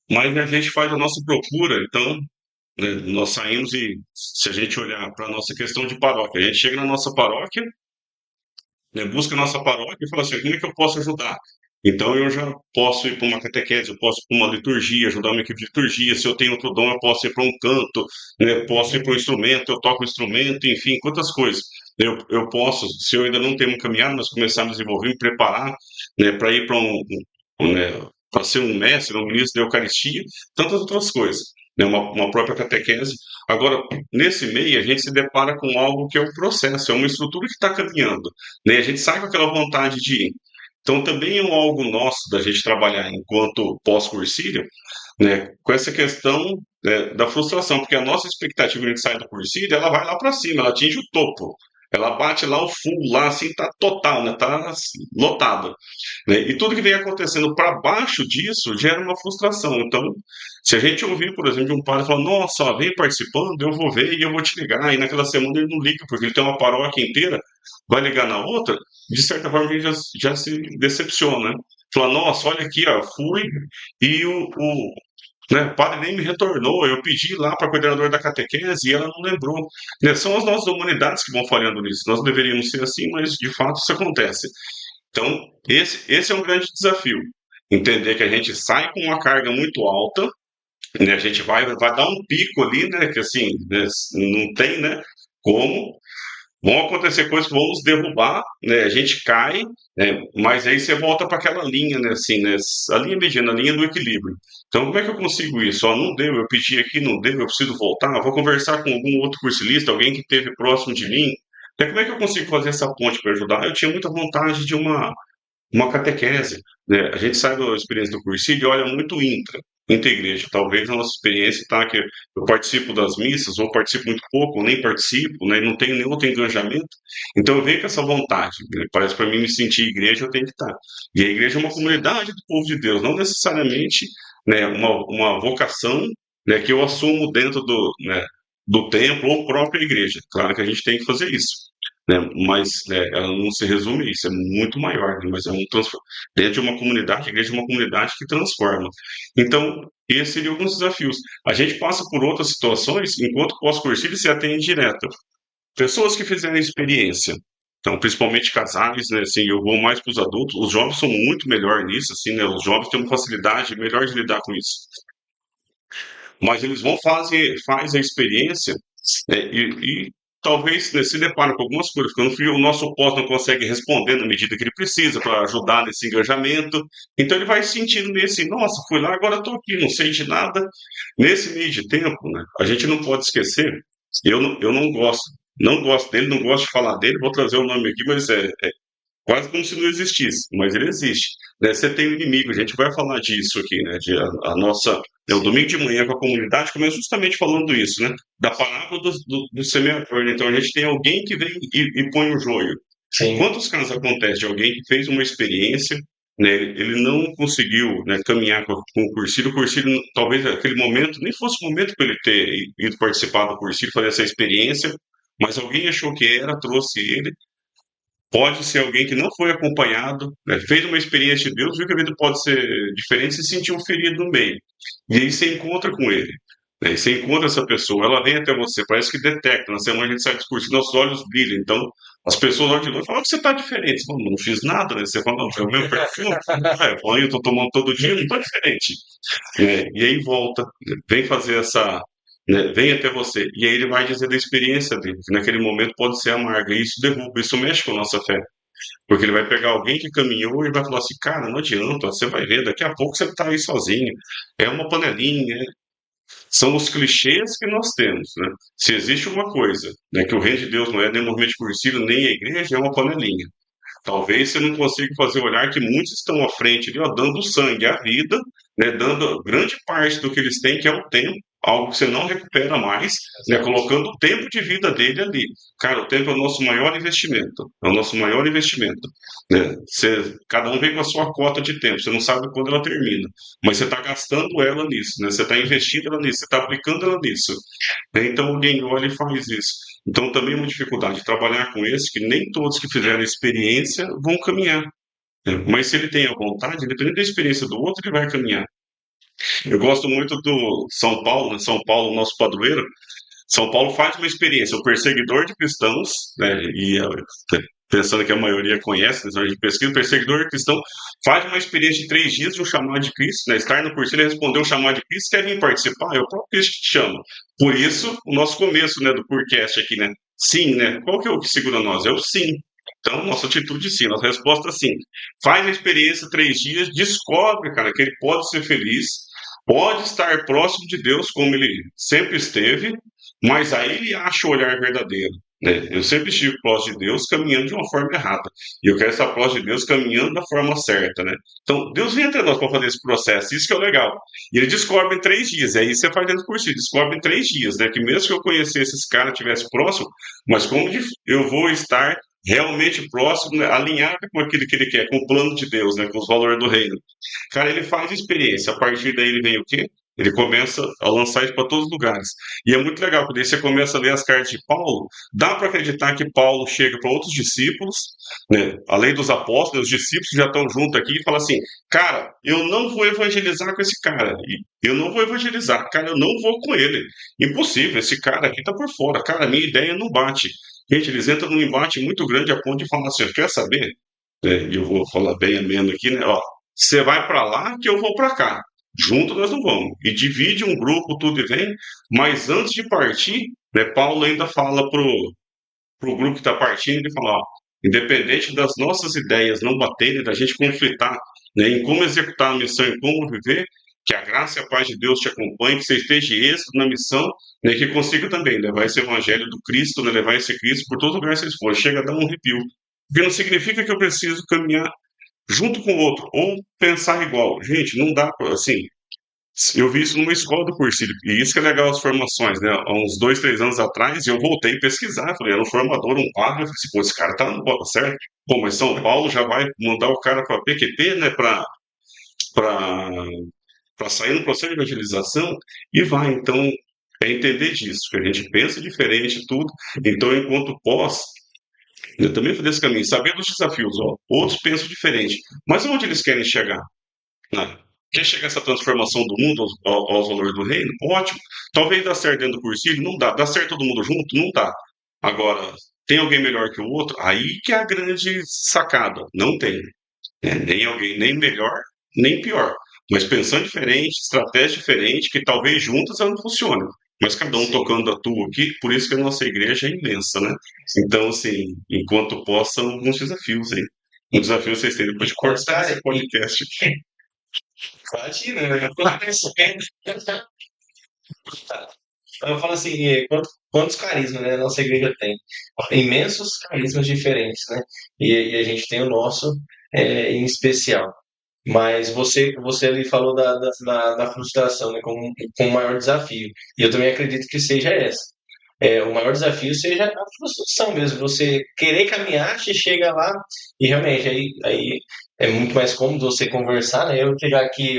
mas a gente faz a nossa procura. Então, né, nós saímos e se a gente olhar para a nossa questão de paróquia, a gente chega na nossa paróquia, né, busca a nossa paróquia e fala assim, como é que eu posso ajudar? Então eu já posso ir para uma catequese, eu posso ir para uma liturgia, ajudar uma equipe de liturgia, se eu tenho outro dom, eu posso ir para um canto, né, posso ir para um instrumento, eu toco um instrumento, enfim, quantas coisas. Eu posso, se eu ainda não tenho caminhado, mas começar a me desenvolver, me preparar, né, para ir para né, para ser um mestre, um ministro da Eucaristia, tantas outras coisas, né, uma própria catequese. Agora, nesse meio, a gente se depara com algo que é um processo, é uma estrutura que está caminhando, né? A gente sai com aquela vontade de ir. Então, também é um algo nosso da gente trabalhar enquanto pós-cursílio, né, com essa questão, né, da frustração, porque a nossa expectativa quando a gente sai do cursílio, ela vai lá para cima, ela atinge o topo. Ela bate lá o full, lá assim, tá total, né? Tá assim, lotada, né? E tudo que vem acontecendo para baixo disso gera uma frustração. Então, se a gente ouvir, por exemplo, de um padre falar, nossa, ó, vem participando, eu vou ver e eu vou te ligar. E naquela semana ele não liga, porque ele tem uma paróquia inteira, vai ligar na outra, de certa forma a gente já se decepciona, né? Fala, nossa, olha aqui, ó, fui e né, o padre nem me retornou, eu pedi lá para a coordenadora da catequese e ela não lembrou. Né? São as nossas humanidades que vão falhando nisso. Nós deveríamos ser assim, mas de fato isso acontece. Então, esse é um grande desafio. Entender que a gente sai com uma carga muito alta, né? A gente vai dar um pico ali, né? Que assim, né, não tem, né? Como. Vão acontecer coisas que vão nos derrubar, né? A gente cai, né? Mas aí você volta para aquela linha, né? Assim, né? A linha mediana, a linha do equilíbrio. Então, como é que eu consigo isso? Ó, não deu, eu pedi aqui, não deu, eu preciso voltar. Eu vou conversar com algum outro cursilista, alguém que esteve próximo de mim. Então, como é que eu consigo fazer essa ponte para ajudar? Eu tinha muita vontade de uma catequese, né? A gente sai da experiência do cursilho e olha muito intra-igreja. Talvez a nossa experiência está que eu participo das missas, ou participo muito pouco, ou nem participo, né? Não tenho nenhum outro engajamento. Então eu venho com essa vontade, né? Parece para mim me sentir igreja, eu tenho que estar. E a igreja é uma comunidade do povo de Deus, não necessariamente, né, uma vocação, né, que eu assumo dentro né, do templo ou própria igreja. Claro que a gente tem que fazer isso, né? Mas né, ela não se resume a isso, é muito maior, né? Mas é dentro de uma comunidade, a igreja é uma comunidade que transforma. Então, esses seriam alguns desafios. A gente passa por outras situações, enquanto pós-cursilho se atende direto. Pessoas que fizeram a experiência, Então, principalmente casais, né, assim, eu vou mais para os adultos. Os jovens são muito melhor nisso, assim, né? Os jovens têm uma facilidade melhor de lidar com isso. Mas eles vão faz a experiência, né, e talvez, né, se depara com algumas coisas, quando o nosso pós não consegue responder na medida que ele precisa para ajudar nesse engajamento, então ele vai sentindo meio assim, nossa, fui lá, agora estou aqui, não sei de nada. Nesse meio de tempo, né, a gente não pode esquecer, eu não gosto dele, não gosto de falar dele, vou trazer o nome aqui, mas quase como se não existisse, mas ele existe. Né? Você tem o inimigo, a gente vai falar disso aqui, né? A nossa. O domingo de manhã com a comunidade começa justamente falando isso, né? Da parábola do semeador. Então a gente tem alguém que vem e põe o joio. Sim. Quantos casos acontece de alguém que fez uma experiência, né? Ele não conseguiu, né, caminhar com o Cursílio talvez naquele momento nem fosse o momento para ele ter ido participar do Cursílio, fazer essa experiência, mas alguém achou que era, trouxe ele. Pode ser alguém que não foi acompanhado, né, fez uma experiência de Deus, viu que a vida pode ser diferente, se sentiu ferido no meio. E aí você encontra com ele. Né, e você encontra essa pessoa, ela vem até você, parece que detecta. Na semana a gente sai discutindo, nossos olhos brilham. Então, as pessoas olham de longe e falam que você está diferente. Você fala, não fiz nada, né? Você fala, não, é o meu perfume. Eu falo, eu estou tomando todo dia, não estou diferente. E aí volta, vem fazer essa, né, vem até você. E aí ele vai dizer da experiência dele, que naquele momento pode ser amarga. E isso derruba, isso mexe com a nossa fé. Porque ele vai pegar alguém que caminhou e vai falar assim, cara, não adianta, você vai ver, daqui a pouco você está aí sozinho. É uma panelinha. São os clichês que nós temos, né? Se existe uma coisa, né, que o reino de Deus não é nem movimento cursilho, nem a igreja, é uma panelinha. Talvez você não consiga fazer olhar que muitos estão à frente ali, ó, dando sangue, a vida, né, dando grande parte do que eles têm, que é o tempo, algo que você não recupera mais, né, Exato. colocando o tempo de vida dele ali. Cara, o tempo é o nosso maior investimento, é o nosso maior investimento. Né? Cada um vem com a sua cota de tempo, você não sabe quando ela termina, mas você está gastando ela nisso, né? Você está investindo ela nisso, você está aplicando ela nisso. Né? Então alguém olha e faz isso. Então também é uma dificuldade trabalhar com esse, que nem todos que fizeram a experiência vão caminhar. Né? Mas se ele tem a vontade, independente da experiência do outro, ele vai caminhar. Eu gosto muito do São Paulo, né? São Paulo, nosso padroeiro. São Paulo faz uma experiência, o perseguidor de cristãos, né? Pensando que a maioria conhece, né? A gente pesquisa, o perseguidor cristão faz uma experiência de 3 dias de um chamado de Cristo, né? Estar no curso, ele respondeu o chamado de Cristo, quer vir participar? É o próprio Cristo que te chama. Por isso, o nosso começo, né, do podcast aqui, né? Sim, né? Qual que é o que segura nós? É o sim. Então, nossa atitude sim, nossa resposta sim. Faz a experiência 3 dias, descobre, cara, que ele pode ser feliz, pode estar próximo de Deus como ele sempre esteve, mas aí ele acha o olhar verdadeiro. Né? Eu sempre estive próximo de Deus caminhando de uma forma errada. E eu quero estar próximo de Deus caminhando da forma certa. Né? Então, Deus vem até nós para fazer esse processo. Isso que é o legal. E ele descobre em 3 dias. E aí você faz dentro do curso, descobre em 3 dias. Né? Que mesmo que eu conhecesse esse cara, estivesse próximo, mas como eu vou estar realmente próximo, né? Alinhado com aquilo que ele quer, com o plano de Deus, né? Com os valores do reino. Cara, ele faz experiência. A partir daí ele vem o quê? Ele começa a lançar isso para todos os lugares. E é muito legal, porque daí você começa a ler as cartas de Paulo, dá para acreditar que Paulo chega para outros discípulos, né? Além dos apóstolos, os discípulos que já estão juntos aqui, e fala assim: cara, eu não vou evangelizar com esse cara. Eu não vou evangelizar, cara, eu não vou com ele. Impossível, esse cara aqui tá por fora. Cara, a minha ideia não bate. Gente, eles entram num embate muito grande a ponto de falar assim: quer saber? E eu vou falar bem ameno aqui, né? Ó, você vai para lá que eu vou para cá. Junto nós não vamos. E divide um grupo, tudo e vem. Mas antes de partir, né, Paulo ainda fala pro grupo que está partindo, ele fala, ó, independente das nossas ideias não baterem, da gente conflitar, né, em como executar a missão, em como viver, que a graça e a paz de Deus te acompanhe, que você esteja êxito na missão, né, que consiga também levar esse evangelho do Cristo, né, levar esse Cristo por todo lugar que vocês forem. Chega a dar um arrepio. Porque não significa que eu preciso caminhar junto com o outro, ou pensar igual. Gente, não dá pra, assim, eu vi isso numa escola do Cursílio, e isso que é legal as formações, né? Há uns 2, 3 anos atrás, eu voltei a pesquisar, falei, era um formador, um padre, eu falei assim, pô, esse cara tá no bota certo. Pô, mas São Paulo já vai mandar o cara para PQP, né, para sair no processo de evangelização, e vai, então, é entender disso, que a gente pensa diferente, tudo, então, enquanto pós, eu também fui desse caminho, saber dos desafios, ó, outros pensam diferente, mas aonde eles querem chegar? Né? Quer chegar a essa transformação do mundo aos valores do reino? Ótimo. Talvez dá certo dentro do cursilho? Não dá. Dá certo todo mundo junto? Não dá. Agora, tem alguém melhor que o outro? Aí que é a grande sacada. Não tem, né? Nem alguém nem melhor, nem pior. Mas pensando diferente, estratégia diferente, que talvez juntas ela não funcione. Mas cada um Sim. tocando a tua aqui, por isso que a nossa igreja é imensa, né? Então, assim, enquanto possa, são alguns desafios aí. Um desafio vocês têm depois E de quantos cortar esse caras? podcast. Imagina, né? Eu falo assim, quantos carismas, né, a nossa igreja tem? Imensos carismas diferentes, né? E a gente tem o nosso em especial. Mas você ali falou da frustração, né, como o maior desafio. E eu também acredito que seja essa. O maior desafio seja a frustração mesmo. Você querer caminhar, você chega lá e realmente aí é muito mais cômodo você conversar, né? Eu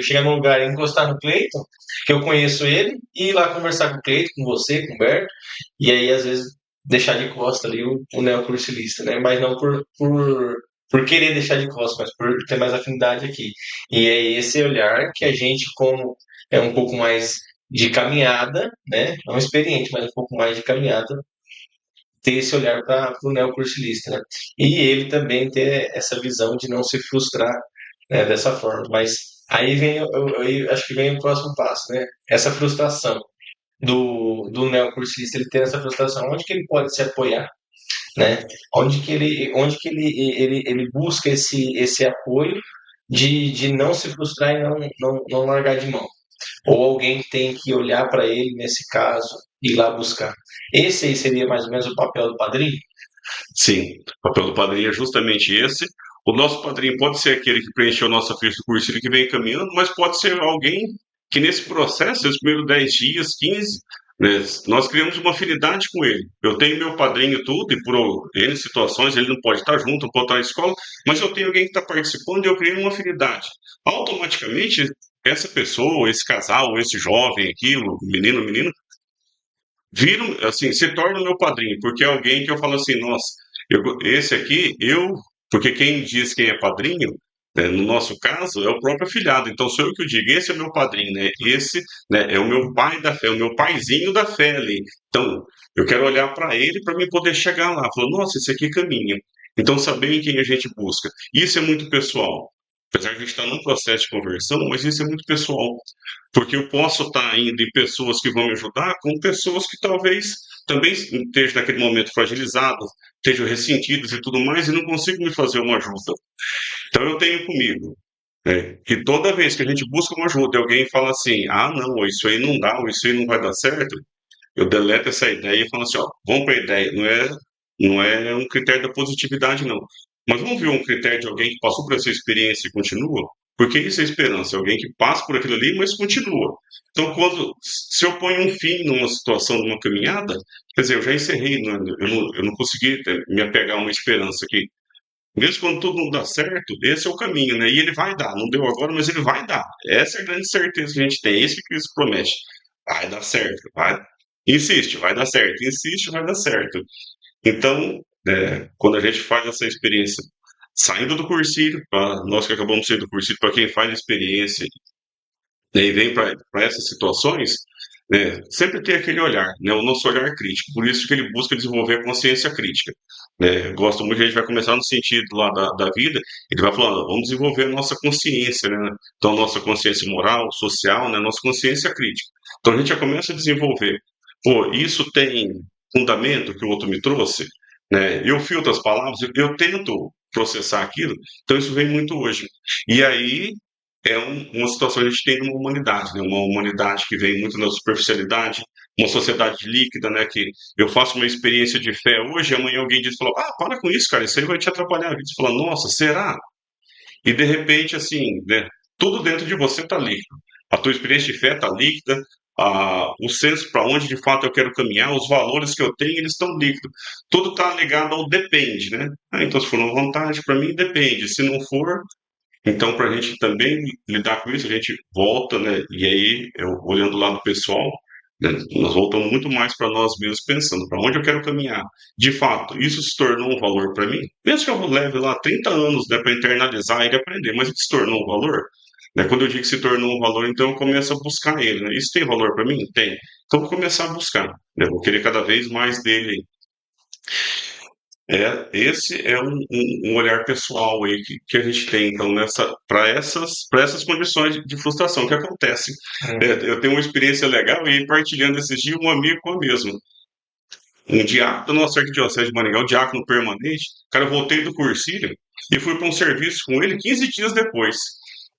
chegar num lugar e encostar no Cleiton, que eu conheço ele, e ir lá conversar com o Cleiton, com você, com o Berto, e aí às vezes deixar de costa ali o neocrucilista, né? Mas não por querer deixar de costas, mas por ter mais afinidade aqui. E é esse olhar que a gente, como é um pouco mais de caminhada, né? Não experiente, mas um pouco mais de caminhada, ter esse olhar para o neocrucilista, né? E ele também ter essa visão de não se frustrar, né, dessa forma. Mas aí vem, eu acho que vem o próximo passo, né? Essa frustração do neocrucilista, ele ter essa frustração, onde que ele pode se apoiar, né? Onde que ele busca esse apoio de não se frustrar e não largar de mão. Ou alguém tem que olhar para ele nesse caso e ir lá buscar. Esse aí seria mais ou menos o papel do padrinho? Sim, o papel do padrinho é justamente esse. O nosso padrinho pode ser aquele que preencheu nossa ficha do curso e que vem caminhando, mas pode ser alguém que nesse processo, nos primeiros 10 dias, 15, né, nós criamos uma afinidade com ele. Eu tenho meu padrinho tudo, e por N situações ele não pode estar junto, não pode estar na escola, mas eu tenho alguém que está participando e eu criei uma afinidade. Automaticamente, essa pessoa, esse casal, esse jovem aqui, o menino, menina, viram, assim, se torna o meu padrinho, porque é alguém que eu falo assim, nossa, esse aqui, porque quem diz quem é padrinho, né, no nosso caso, é o próprio afilhado, então sou eu que o digo, esse é meu padrinho, né, esse, né, é o meu pai da fé, é o meu paizinho da fé ali, então, eu quero olhar para ele para mim poder chegar lá, falar, nossa, esse aqui caminha, então saber em quem a gente busca, isso é muito pessoal, apesar de a gente estar num processo de conversão, mas isso é muito pessoal, porque eu posso estar indo em pessoas que vão me ajudar com pessoas que talvez também estejam naquele momento fragilizadas, estejam ressentidas e tudo mais, e não consigo me fazer uma ajuda. Então eu tenho comigo, né, que toda vez que a gente busca uma ajuda e alguém fala assim, ah não, isso aí não dá, ou isso aí não vai dar certo, eu deleto essa ideia e falo assim, ó, vamos para a ideia, não é um critério da positividade, não. Mas vamos ver um critério de alguém que passou por essa experiência e continua? Porque isso é esperança, alguém que passa por aquilo ali, mas continua. Então, se eu ponho um fim numa situação, numa caminhada, quer dizer, eu já encerrei, eu não consegui me apegar a uma esperança aqui. Mesmo quando tudo não dá certo, esse é o caminho, né? E ele vai dar, não deu agora, mas ele vai dar. Essa é a grande certeza que a gente tem, é isso que Cristo promete. Vai dar certo, vai. Insiste, vai dar certo. Insiste, vai dar certo. Então, quando a gente faz essa experiência, saindo do cursilho, para nós que acabamos de sair do cursilho, para quem faz a experiência, né, e vem para essas situações, né, sempre tem aquele olhar, né, o nosso olhar crítico. Por isso que ele busca desenvolver a consciência crítica. Né. Gosto muito, a gente vai começar no sentido lá da vida, ele vai falando, vamos desenvolver a nossa consciência, né? Então, nossa consciência moral, social, né, nossa consciência crítica. Então, a gente já começa a desenvolver. Pô, isso tem fundamento que o outro me trouxe? Né? Eu filtro as palavras, eu tento processar aquilo, então isso vem muito hoje. E aí uma situação que a gente tem numa humanidade, né? Uma humanidade que vem muito na superficialidade, uma sociedade líquida, né? Que eu faço uma experiência de fé hoje, amanhã alguém diz, fala, ah, para com isso, cara, isso aí vai te atrapalhar a vida. Você fala, nossa, será? E de repente, assim, né? Tudo dentro de você está líquido. A tua experiência de fé está líquida, o senso para onde de fato eu quero caminhar, os valores que eu tenho, eles estão líquidos. Tudo está ligado ao depende, né? Ah, então, se for uma vontade, para mim depende. Se não for, então, para a gente também lidar com isso, a gente volta, né? E aí, olhando o lado pessoal, né, nós voltamos muito mais para nós mesmos, pensando para onde eu quero caminhar. De fato, isso se tornou um valor para mim? Mesmo que eu leve lá 30 anos, né, para internalizar e aprender, mas isso se tornou um valor? Né? Quando eu digo que se tornou um valor, então eu começo a buscar ele. Né? Isso tem valor para mim? Tem. Então, vou começar a buscar. Né? Vou querer cada vez mais dele. Esse é um olhar pessoal aí que a gente tem, então, para essas condições de frustração que acontecem. Eu tenho uma experiência legal e partilhando esses dias um amigo com a mesma. Um diácono da nossa arquidiocese de Maringá, um diácono permanente. Cara, eu voltei do cursilho e fui para um serviço com ele 15 dias depois.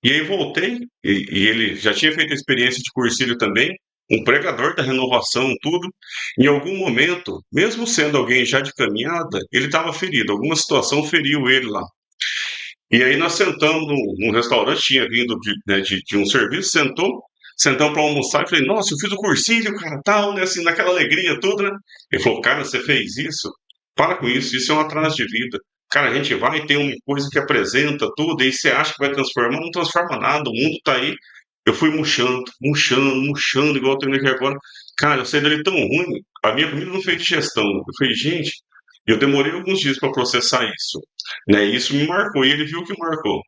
E aí voltei, e ele já tinha feito a experiência de cursilho também, um pregador da renovação, tudo. Em algum momento, mesmo sendo alguém já de caminhada, ele estava ferido, alguma situação feriu ele lá. E aí nós sentamos num restaurante, tinha vindo de um serviço, sentamos para almoçar e falei, nossa, eu fiz o cursilho, cara, tal, né, assim, naquela alegria toda, né? Ele falou, cara, você fez isso? Para com isso é um atraso de vida. Cara, a gente vai e tem uma coisa que apresenta tudo, e você acha que vai transformar, não transforma nada, o mundo tá aí. Eu fui murchando, murchando, murchando, igual eu tô indo aqui agora. Cara, eu saí dali tão ruim, a minha comida não fez digestão. Eu falei, gente, eu demorei alguns dias para processar isso, né? E isso me marcou, e ele viu que marcou.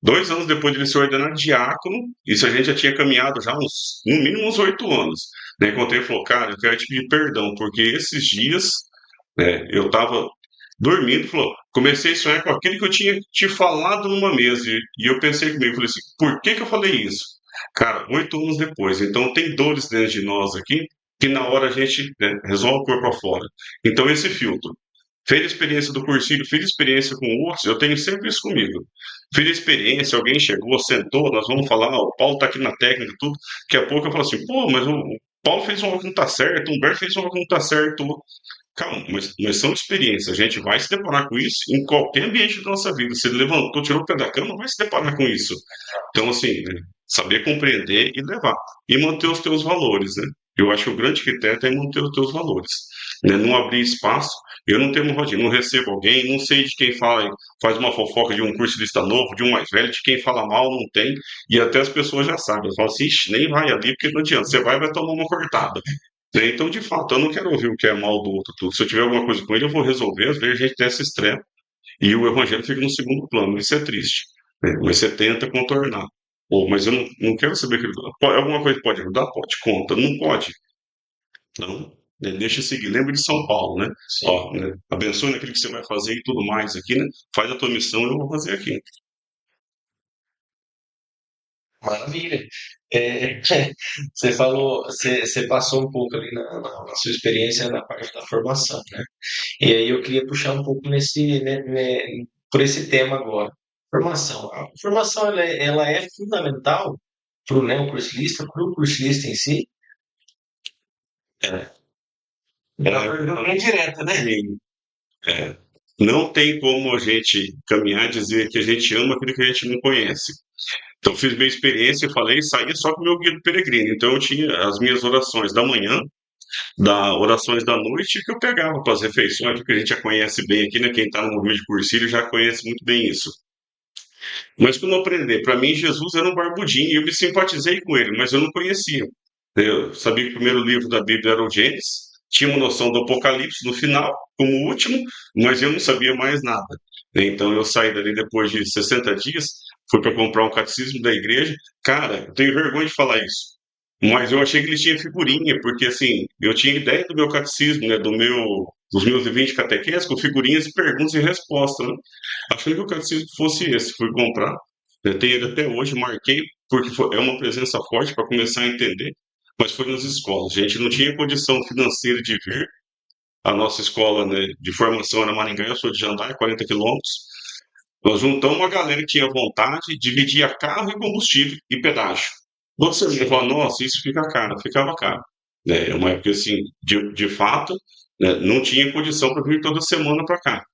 2 anos depois de ele ser ordenado diácono, isso a gente já tinha caminhado já no mínimo uns 8 anos. Né? Encontrei e falou, cara, eu quero te pedir perdão, porque esses dias, né, eu estava dormindo, falou, comecei a sonhar com aquilo que eu tinha te falado numa mesa, e eu pensei comigo, falei assim, por que que eu falei isso? Cara, 8 anos depois, então tem dores dentro de nós aqui, que na hora a gente, né, resolve o corpo afora. Então esse filtro, fez a experiência do cursilho, fiz experiência com outros, eu tenho sempre isso comigo. Fiz a experiência, alguém chegou, sentou, nós vamos falar, o Paulo tá aqui na técnica e tudo. Daqui a pouco eu falo assim, pô, mas o Paulo fez algo que não tá certo, o Humberto fez algo que não tá certo. Calma, mas são experiências, a gente vai se deparar com isso em qualquer ambiente da nossa vida. Você levantou, tirou o pé da cama, vai se deparar com isso. Então, assim, né, saber compreender e levar. E manter os teus valores, né? Eu acho que o grande critério é manter os teus valores. Né? Não abrir espaço. Eu não tenho uma rodinha, não recebo alguém, não sei de quem fala, faz uma fofoca de um cursilista novo, de um mais velho, de quem fala mal, não tem. E até as pessoas já sabem. Elas falam assim, ixi, nem vai ali, porque não adianta. Você vai tomar uma cortada. Né? Então, de fato, eu não quero ouvir o que é mal do outro. Tudo. Se eu tiver alguma coisa com ele, eu vou resolver. Às vezes a gente tem essa extrema e o evangelho fica no segundo plano. Isso é triste. Né? Mas você tenta contornar. Pô, mas eu não quero saber que alguma coisa pode ajudar? Pode, conta. Não pode. Não. Né? Deixa eu seguir. Lembra de São Paulo, né? Sim. Ó, né? Abençoe naquilo que você vai fazer e tudo mais aqui, né? Faz a tua missão, eu vou fazer aqui. Maravilha. É, você falou, você passou um pouco ali na sua experiência na parte da formação, né? E aí eu queria puxar um pouco por esse tema agora. Formação. A formação ela é fundamental para o neocursilista, para o cursilista em si. É, É uma pergunta bem direta, né? sim, é. Não tem como a gente caminhar e dizer que a gente ama aquilo que a gente não conhece. Então, fiz minha experiência, falei, saía só com o meu guia do peregrino. Então, eu tinha as minhas orações da manhã, orações da noite, que eu pegava para as refeições, porque a gente já conhece bem aqui, né? Quem está no movimento de cursilho já conhece muito bem isso. Mas quando eu aprendi, para mim, Jesus era um barbudinho, e eu me simpatizei com ele, mas eu não conhecia. Eu sabia que o primeiro livro da Bíblia era o Gênesis, tinha uma noção do Apocalipse no final, como último, mas eu não sabia mais nada. Então eu saí dali depois de 60 dias, fui para comprar um catecismo da igreja. Cara, eu tenho vergonha de falar isso, mas eu achei que ele tinha figurinha, porque assim, eu tinha ideia do meu catecismo, né, dos meus 20 catequeses, com figurinhas e perguntas e respostas, né? Achei que o catecismo fosse esse, fui comprar, eu tenho ele até hoje, marquei, porque é uma presença forte para começar a entender, mas foi nas escolas. A gente não tinha condição financeira de vir, a nossa escola, né, de formação era Maringá, eu sou de Jandai, 40 quilômetros. Nós juntamos uma galera que tinha vontade, dividia carro e combustível e pedágio. Você me falou, nossa, isso fica caro, ficava caro. Né? É uma época assim, de fato, né, não tinha condição para vir toda semana para cá.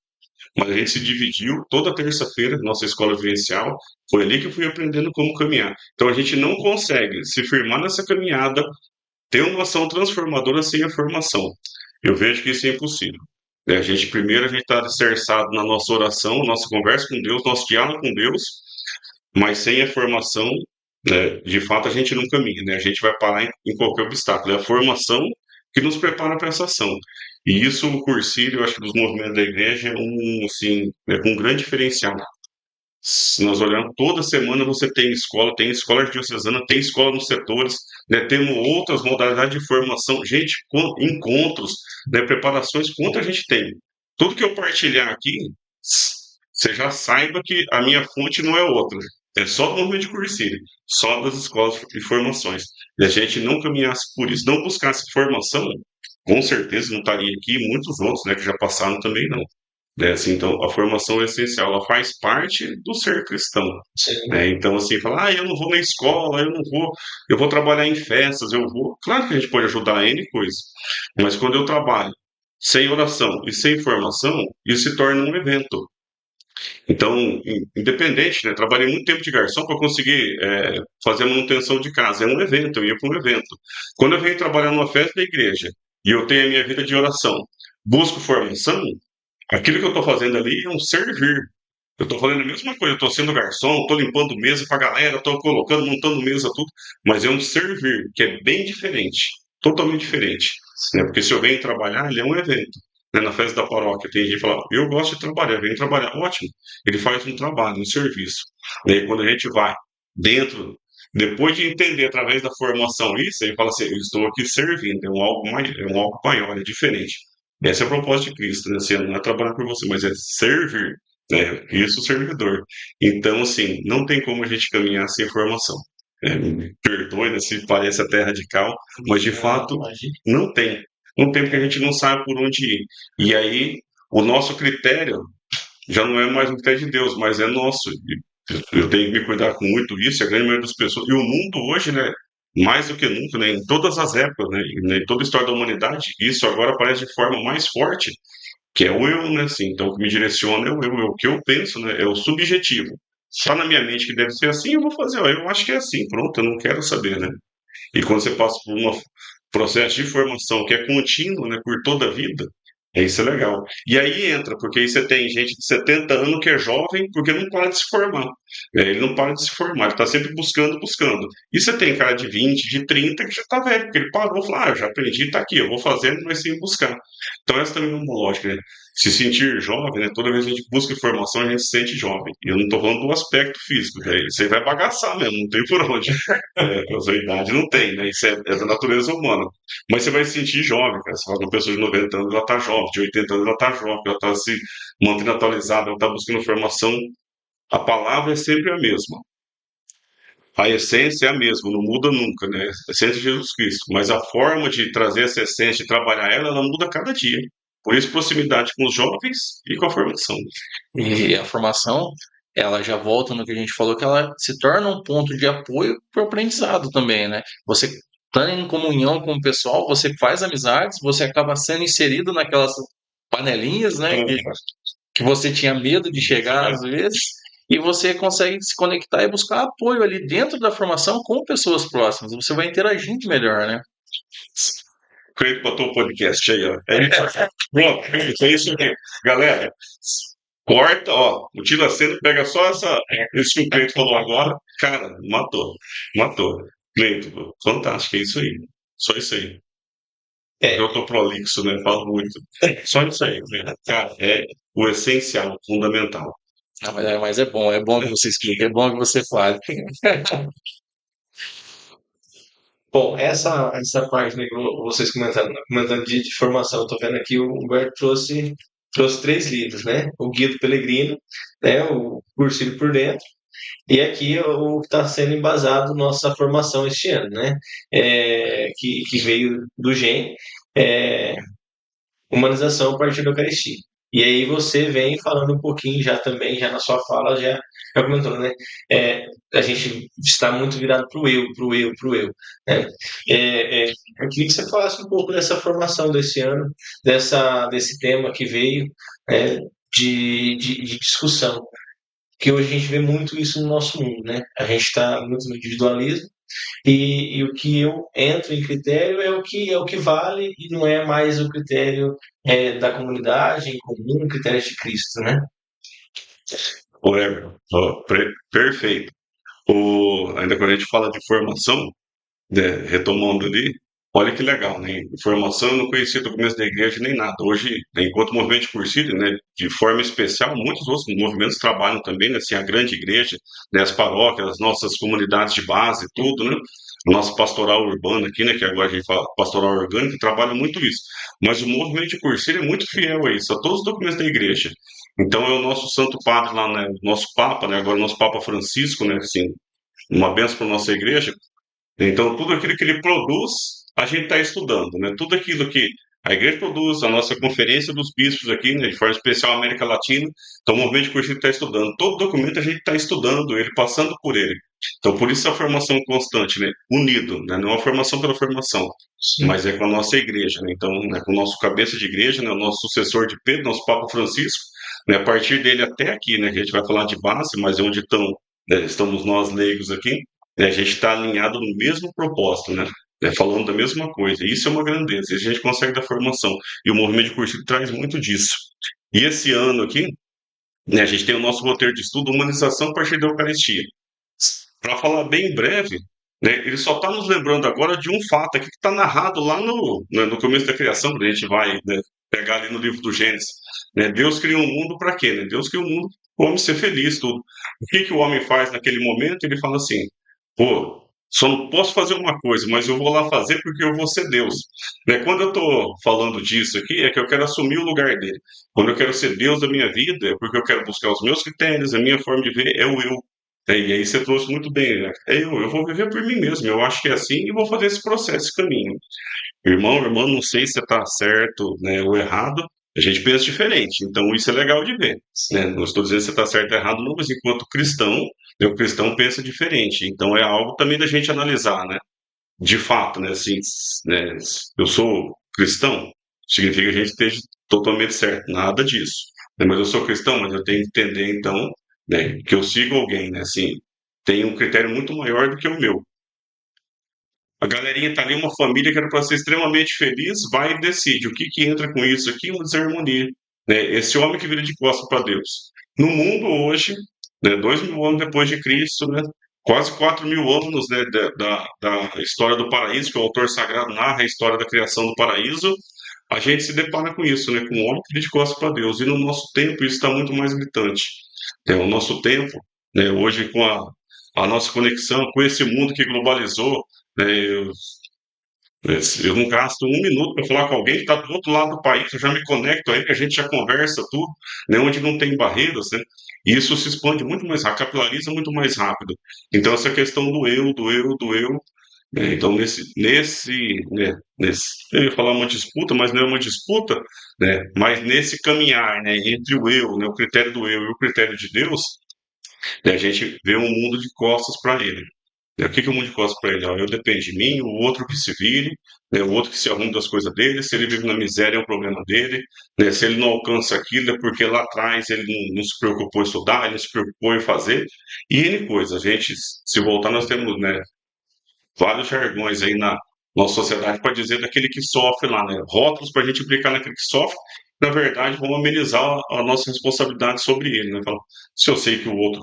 Mas a gente se dividiu toda terça-feira, nossa escola vivencial. Foi ali que eu fui aprendendo como caminhar. Então a gente não consegue se firmar nessa caminhada, ter uma ação transformadora sem a formação. Eu vejo que isso é impossível. Né? A gente está alicerçado na nossa oração, nossa conversa com Deus, nosso diálogo com Deus, mas sem a formação, né, de fato, a gente não caminha, né? A gente vai parar em qualquer obstáculo. É a formação que nos prepara para essa ação. E isso, o cursilho, eu acho que dos movimentos da igreja é assim, um grande diferencial. Se nós olharmos, toda semana você tem escola diocesana, tem escola nos setores, né? Temos outras modalidades de formação, gente, encontros, né? Preparações, quanto a gente tem. tudo que eu partilhar aqui, você já saiba que a minha fonte não é outra. É só do movimento de Cursílio, só das escolas de formações. E a gente não caminhasse por isso, não buscasse formação, com certeza não estaria aqui, e muitos outros, né, que já passaram também não. Né, assim, então, a formação é essencial, ela faz parte do ser cristão. Sim. Né? Então, assim, falar, eu não vou na escola, eu vou trabalhar em festas, eu vou. Claro que a gente pode ajudar N coisas, mas quando eu trabalho sem oração e sem formação, isso se torna um evento. Então, independente, né? Trabalhei muito tempo de garçom para conseguir fazer a manutenção de casa. É um evento, eu ia para um evento. Quando eu venho trabalhar numa festa da igreja e eu tenho a minha vida de oração, busco formação, aquilo que eu estou fazendo ali é um servir. Eu estou fazendo a mesma coisa, eu estou sendo garçom, estou limpando mesa para a galera, estou colocando, montando mesa, tudo, mas é um servir, que é bem diferente, totalmente diferente. Né? Porque se eu venho trabalhar, ele é um evento. Né? Na festa da paróquia, tem gente que fala, eu gosto de trabalhar, venho trabalhar, ótimo. Ele faz um trabalho, um serviço. E aí, quando a gente vai dentro, depois de entender através da formação isso, ele fala assim, eu estou aqui servindo, é um algo maior, é diferente. Esse é o propósito de Cristo, né? Assim, não é trabalhar por você, mas é servir, né? Isso, o servidor. Então, assim, não tem como a gente caminhar sem formação. Me perdoe, né, se parece até radical, mas de fato Imagina. não tem. Não tem porque a gente não sabe por onde ir. E aí, o nosso critério já não é mais um critério de Deus, mas é nosso. E eu tenho que me cuidar com muito isso, e a grande maioria das pessoas. E o mundo hoje, né, mais do que nunca, né, em todas as épocas, né, em toda a história da humanidade, isso agora aparece de forma mais forte, que é o eu, né, assim. Então, o que me direciona é o eu, é o que eu penso, né, é o subjetivo. Está na minha mente que deve ser assim, eu vou fazer, ó, eu acho que é assim, pronto, eu não quero saber, né. E quando você passa por um processo de formação que é contínuo, né, por toda a vida, isso é legal. E aí entra, porque aí você tem gente de 70 anos que é jovem porque não para de se formar. Ele não para de se formar, ele está sempre buscando, buscando. E você tem cara de 20, de 30 que já está velho, porque ele parou e falou, eu já aprendi, está aqui, eu vou fazendo, mas sem buscar. Então essa também é uma lógica, né? Se sentir jovem, né? Toda vez que a gente busca informação, a gente se sente jovem. E eu não estou falando do aspecto físico, né? Você vai bagaçar mesmo, não tem por onde. Com a sua idade não tem, né? Isso é da natureza humana. Mas você vai se sentir jovem, cara. Você fala que uma pessoa de 90 anos, ela tá jovem, de 80 anos, ela tá jovem, ela tá se mantendo atualizada, ela tá buscando formação. A palavra é sempre a mesma. A essência é a mesma, não muda nunca, né? A essência de Jesus Cristo. Mas a forma de trazer essa essência, de trabalhar ela, ela muda a cada dia. Por isso, proximidade com os jovens e com a formação. E a formação, ela já volta no que a gente falou, que ela se torna um ponto de apoio para o aprendizado também, né? Você está em comunhão com o pessoal, você faz amizades, você acaba sendo inserido naquelas panelinhas, né? Que você tinha medo de chegar às vezes, e você consegue se conectar e buscar apoio ali dentro da formação com pessoas próximas. Você vai interagindo melhor, né? Cleito botou o podcast aí, ó. É isso. Pronto, é isso aqui. Galera, corta, ó. O Tila Cena pega só isso que o Cleito falou agora. Cara, matou. Matou. Cleito, fantástico, é isso aí. Só isso aí. É, Eu tô prolixo, né? Falo muito. Só isso aí, Cleito. Cara, é o essencial, o fundamental. Ah, mas é bom que você explique, é bom que você fale. bom, essa página que vocês comentando de formação, eu tô vendo aqui, o Humberto trouxe três livros, né? O Guia do Pelegrino, né? O Cursilho por Dentro, e aqui o que está sendo embasado nossa formação este ano, né? Que veio do GEM, é, Humanização a partir da Eucaristia. E aí você vem falando um pouquinho já também, já na sua fala, já comentou, né? É, a gente está muito virado para o eu, para o eu, para o eu. Né? Eu queria que você falasse um pouco dessa formação desse ano, desse tema que veio, né, de discussão. Que hoje a gente vê muito isso no nosso mundo, né? A gente está muito no individualismo, e o que eu entro em critério é o que vale e não é mais o critério da comunidade em comum, o critério de Cristo, né? Ô, Emerson, ó, perfeito. Ainda quando a gente fala de formação, né, retomando ali, olha que legal, né? Informação eu não conhecia do começo da igreja nem nada. Hoje, né, enquanto movimento de Cursílio, né, de forma especial, muitos outros movimentos trabalham também, né, assim, a grande igreja, né, as paróquias, as nossas comunidades de base, tudo, né? a nossa pastoral urbana aqui, né, que agora a gente fala pastoral orgânica, trabalha muito isso. Mas o movimento de cursilho é muito fiel a isso, a todos os documentos da igreja. Então é o nosso santo padre lá, né, o nosso papa, né, agora o nosso papa Francisco, né, assim, uma benção para nossa igreja. Então, tudo aquilo que ele produz, a gente está estudando, né? Tudo aquilo que a igreja produz, a nossa conferência dos bispos aqui, né, de forma especial América Latina, então o movimento de cursilho está estudando. Todo documento a gente está estudando ele, passando por ele. Então, por isso a formação constante, né? Unido, né? Não a formação pela formação, Sim. mas é com a nossa igreja, né? Então, né, com o nosso cabeça de igreja, né, o nosso sucessor de Pedro, nosso Papa Francisco, né, a partir dele até aqui, né, que a gente vai falar de base, mas é onde né, estamos nós leigos aqui, né, a gente está alinhado no mesmo propósito, né, falando da mesma coisa. Isso é uma grandeza, isso a gente consegue da formação. E o movimento de cursilho traz muito disso. E esse ano aqui, né, a gente tem o nosso roteiro de estudo, humanização a partir da Eucaristia. Para falar bem breve, né, ele só está nos lembrando agora de um fato aqui que está narrado lá no começo da criação, quando a gente vai, né, pegar ali no livro do Gênesis. Né, Deus cria um mundo para quê? Né? Deus cria um mundo para o homem ser feliz, tudo. O que, que o homem faz naquele momento? Ele fala assim: pô, só não posso fazer uma coisa, mas eu vou lá fazer porque eu vou ser Deus. Né, quando eu estou falando disso aqui, é que eu quero assumir o lugar dele. Quando eu quero ser Deus da minha vida, é porque eu quero buscar os meus critérios, a minha forma de ver é o eu. E aí você trouxe muito bem, né? Eu vou viver por mim mesmo, eu acho que é assim e vou fazer esse processo, esse caminho. Irmão, irmã, não sei se você está certo, né, ou errado, a gente pensa diferente, então isso é legal de ver. Né? Não estou dizendo se você está certo ou errado, não, mas enquanto cristão, né, o cristão pensa diferente, então é algo também da gente analisar, né? De fato, né, assim, né, eu sou cristão, significa que a gente esteja totalmente certo, nada disso. Né? Mas eu sou cristão, mas eu tenho que entender, então, né, que eu sigo alguém, né, assim, tem um critério muito maior do que o meu. A galerinha tá ali, uma família que era para ser extremamente feliz, vai e decide. O que que entra com isso aqui? Uma desarmonia. Né? Esse homem que vira de costas para Deus. No mundo hoje, né, 2.000 anos depois de Cristo, né, quase 4.000 anos, né, da história do paraíso, que o autor sagrado narra a história da criação do paraíso, a gente se depara com isso, né, com um homem que vira de costas para Deus. E no nosso tempo isso está muito mais gritante. O nosso tempo, né, hoje com a nossa conexão com esse mundo que globalizou, né, eu não gasto um minuto para falar com alguém que está do outro lado do país, eu já me conecto aí, que a gente já conversa tudo, né, onde não tem barreiras, né, e isso se expande muito mais rápido, capilariza muito mais rápido. Então, essa questão do eu, né, então, eu ia falar uma disputa, mas não é uma disputa, né, mas nesse caminhar, né, entre o eu, né, o critério do eu e o critério de Deus, né, a gente vê um mundo de costas para ele. Né? O que, que o mundo de costas para ele? Ó, eu dependo de mim, o outro que se vire, né? O outro que se arrume das coisas dele. Se ele vive na miséria, é um problema dele. Né? Se ele não alcança aquilo, é porque lá atrás ele não se preocupou em estudar, ele não se preocupou em fazer. E N coisas. A gente, se voltar, nós temos, né, vários jargões aí na nossa sociedade para dizer daquele que sofre lá, né? Rótulos para a gente aplicar naquele que sofre. Na verdade, vamos amenizar a nossa responsabilidade sobre ele, né? Fala, se eu sei que o outro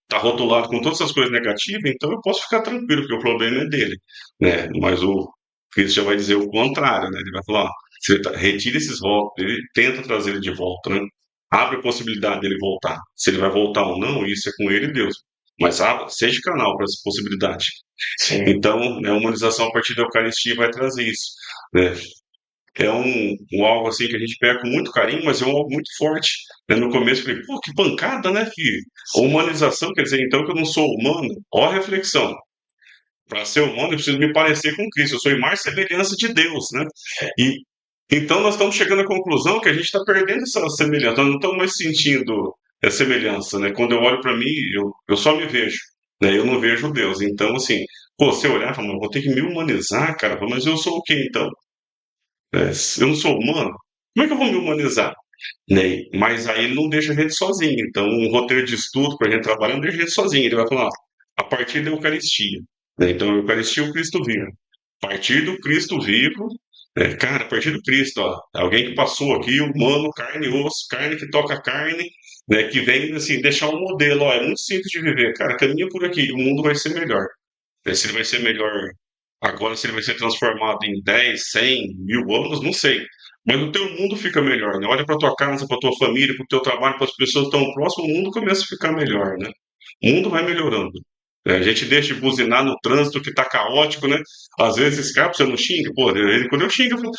tá rotulado com todas essas coisas negativas, então eu posso ficar tranquilo, porque o problema é dele, né? Mas o Cristo já vai dizer o contrário, né? Ele vai falar, ó, retira esses rótulos, ele tenta trazer ele de volta, né? Abre a possibilidade dele voltar. Se ele vai voltar ou não, isso é com ele e Deus. Mas seja canal para essa possibilidade. Sim. Então, né, a humanização a partir da Eucaristia vai trazer isso. Né? É um algo assim que a gente pega com muito carinho, mas é um algo muito forte. Né? No começo eu falei, pô, que pancada, né? Que humanização quer dizer então que eu não sou humano? Ó a reflexão. Para ser humano, eu preciso me parecer com Cristo. Eu sou imagem e semelhança de Deus, né? E então nós estamos chegando à conclusão que a gente está perdendo essa semelhança. Nós não estamos mais sentindo a semelhança, né? Quando eu olho para mim, eu só me vejo, né? Eu não vejo Deus. Então, assim, pô, se eu olhar, fala, vou ter que me humanizar, cara. Mas eu sou o quê, então? Eu não sou humano? Como é que eu vou me humanizar? Né? Mas aí ele não deixa a gente sozinho. Então, um roteiro de estudo para a gente trabalhar não deixa a gente sozinho. Ele vai falar, ó, a partir da Eucaristia. Né? Então, a Eucaristia é o Cristo vivo. A partir do Cristo vivo, cara, a partir do Cristo, ó, alguém que passou aqui, humano, carne e osso, carne que toca carne, né, que vem assim, deixar um modelo, ó, é muito simples de viver, cara, caminha por aqui, o mundo vai ser melhor. Se ele vai ser melhor agora, se ele vai ser transformado em 10, 100, 1.000 anos, não sei. Mas o teu mundo fica melhor, né? Olha para tua casa, para tua família, para o teu trabalho, para as pessoas tão próximas, o mundo começa a ficar melhor, né? O mundo vai melhorando. A gente deixa de buzinar no trânsito que tá caótico, né? Às vezes escapa, você não xinga. Pô, quando eu xingo, eu falo,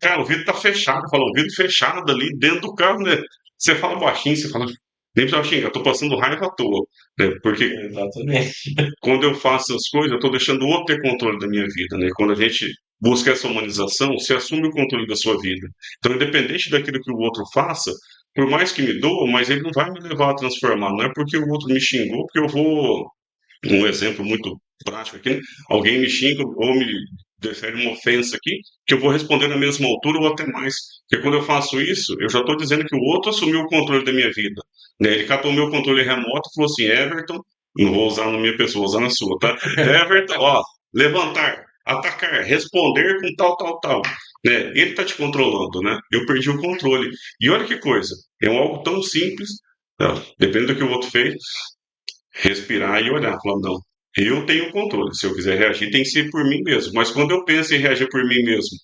cara, o vidro tá fechado. Fala, o vidro fechado ali dentro do carro, né? Você fala baixinho, você fala, nem precisa xingar, eu tô passando raiva à toa. Né? Porque Exatamente. quando eu faço as coisas, eu tô deixando o outro ter controle da minha vida, né? Quando a gente busca essa humanização, você assume o controle da sua vida. Então, independente daquilo que o outro faça, por mais que me doa, mas ele não vai me levar a transformar. Não é porque o outro me xingou, porque eu vou um exemplo muito prático aqui, né? Alguém me xinga ou me defere uma ofensa aqui, que eu vou responder na mesma altura ou até mais. Porque quando eu faço isso, eu já estou dizendo que o outro assumiu o controle da minha vida. Né? Ele catou o meu controle remoto e falou assim, Everton, não vou usar na minha pessoa, vou usar na sua, tá? Everton, ó, levantar, atacar, responder com tal, tal, tal. Né? Ele está te controlando, né? Eu perdi o controle. E olha que coisa, é algo tão simples, tá? Depende do que o outro fez, respirar e olhar, falar, não, eu tenho controle. Se eu quiser reagir, tem que ser por mim mesmo. Mas quando eu penso em reagir por mim mesmo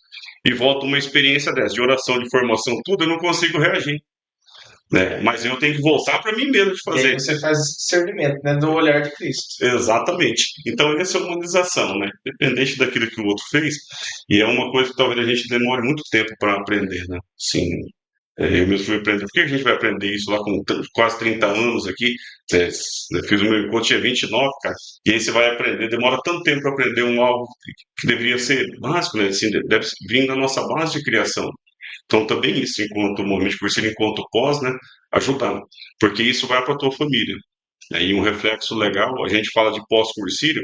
e volto uma experiência dessa, de oração, de formação, tudo, eu não consigo reagir. Né? Mas eu tenho que voltar para mim mesmo de E aí fazer. você faz esse discernimento, né, do olhar de Cristo. Exatamente. Então, essa é a humanização, né? Dependente daquilo que o outro fez, e é uma coisa que talvez a gente demore muito tempo para aprender, né? Sim, eu mesmo fui aprender. Por que a gente vai aprender isso lá com quase 30 anos aqui? É, eu fiz o meu encontro, tinha 29, cara. E aí você vai aprender, demora tanto tempo para aprender algo que deveria ser básico, né? Assim, deve vir da nossa base de criação. Então, também isso, enquanto movimento de cursilho, enquanto pós, né? Ajudar. Porque isso vai para a tua família. E um reflexo legal, a gente fala de pós-cursilho,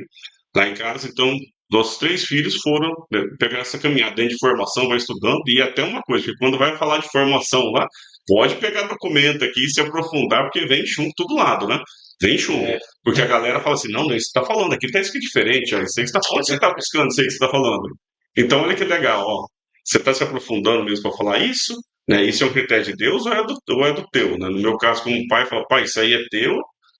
lá em casa, então, nossos três filhos foram pegar essa caminhada dentro de formação, vai estudando, e até uma coisa, que quando vai falar de formação lá, pode pegar documento aqui e se aprofundar, porque vem chumbo todo lado, né? Vem chumbo. É, Porque a galera fala assim, não, isso que você está falando aqui está escrito diferente, ó, isso aí que você está falando, você está buscando, isso aí que você está falando. Então, olha que legal, ó, você está se aprofundando mesmo para falar isso, né? Isso é um critério de Deus ou é do teu, né? No meu caso, como pai, fala, pai, isso aí é teu,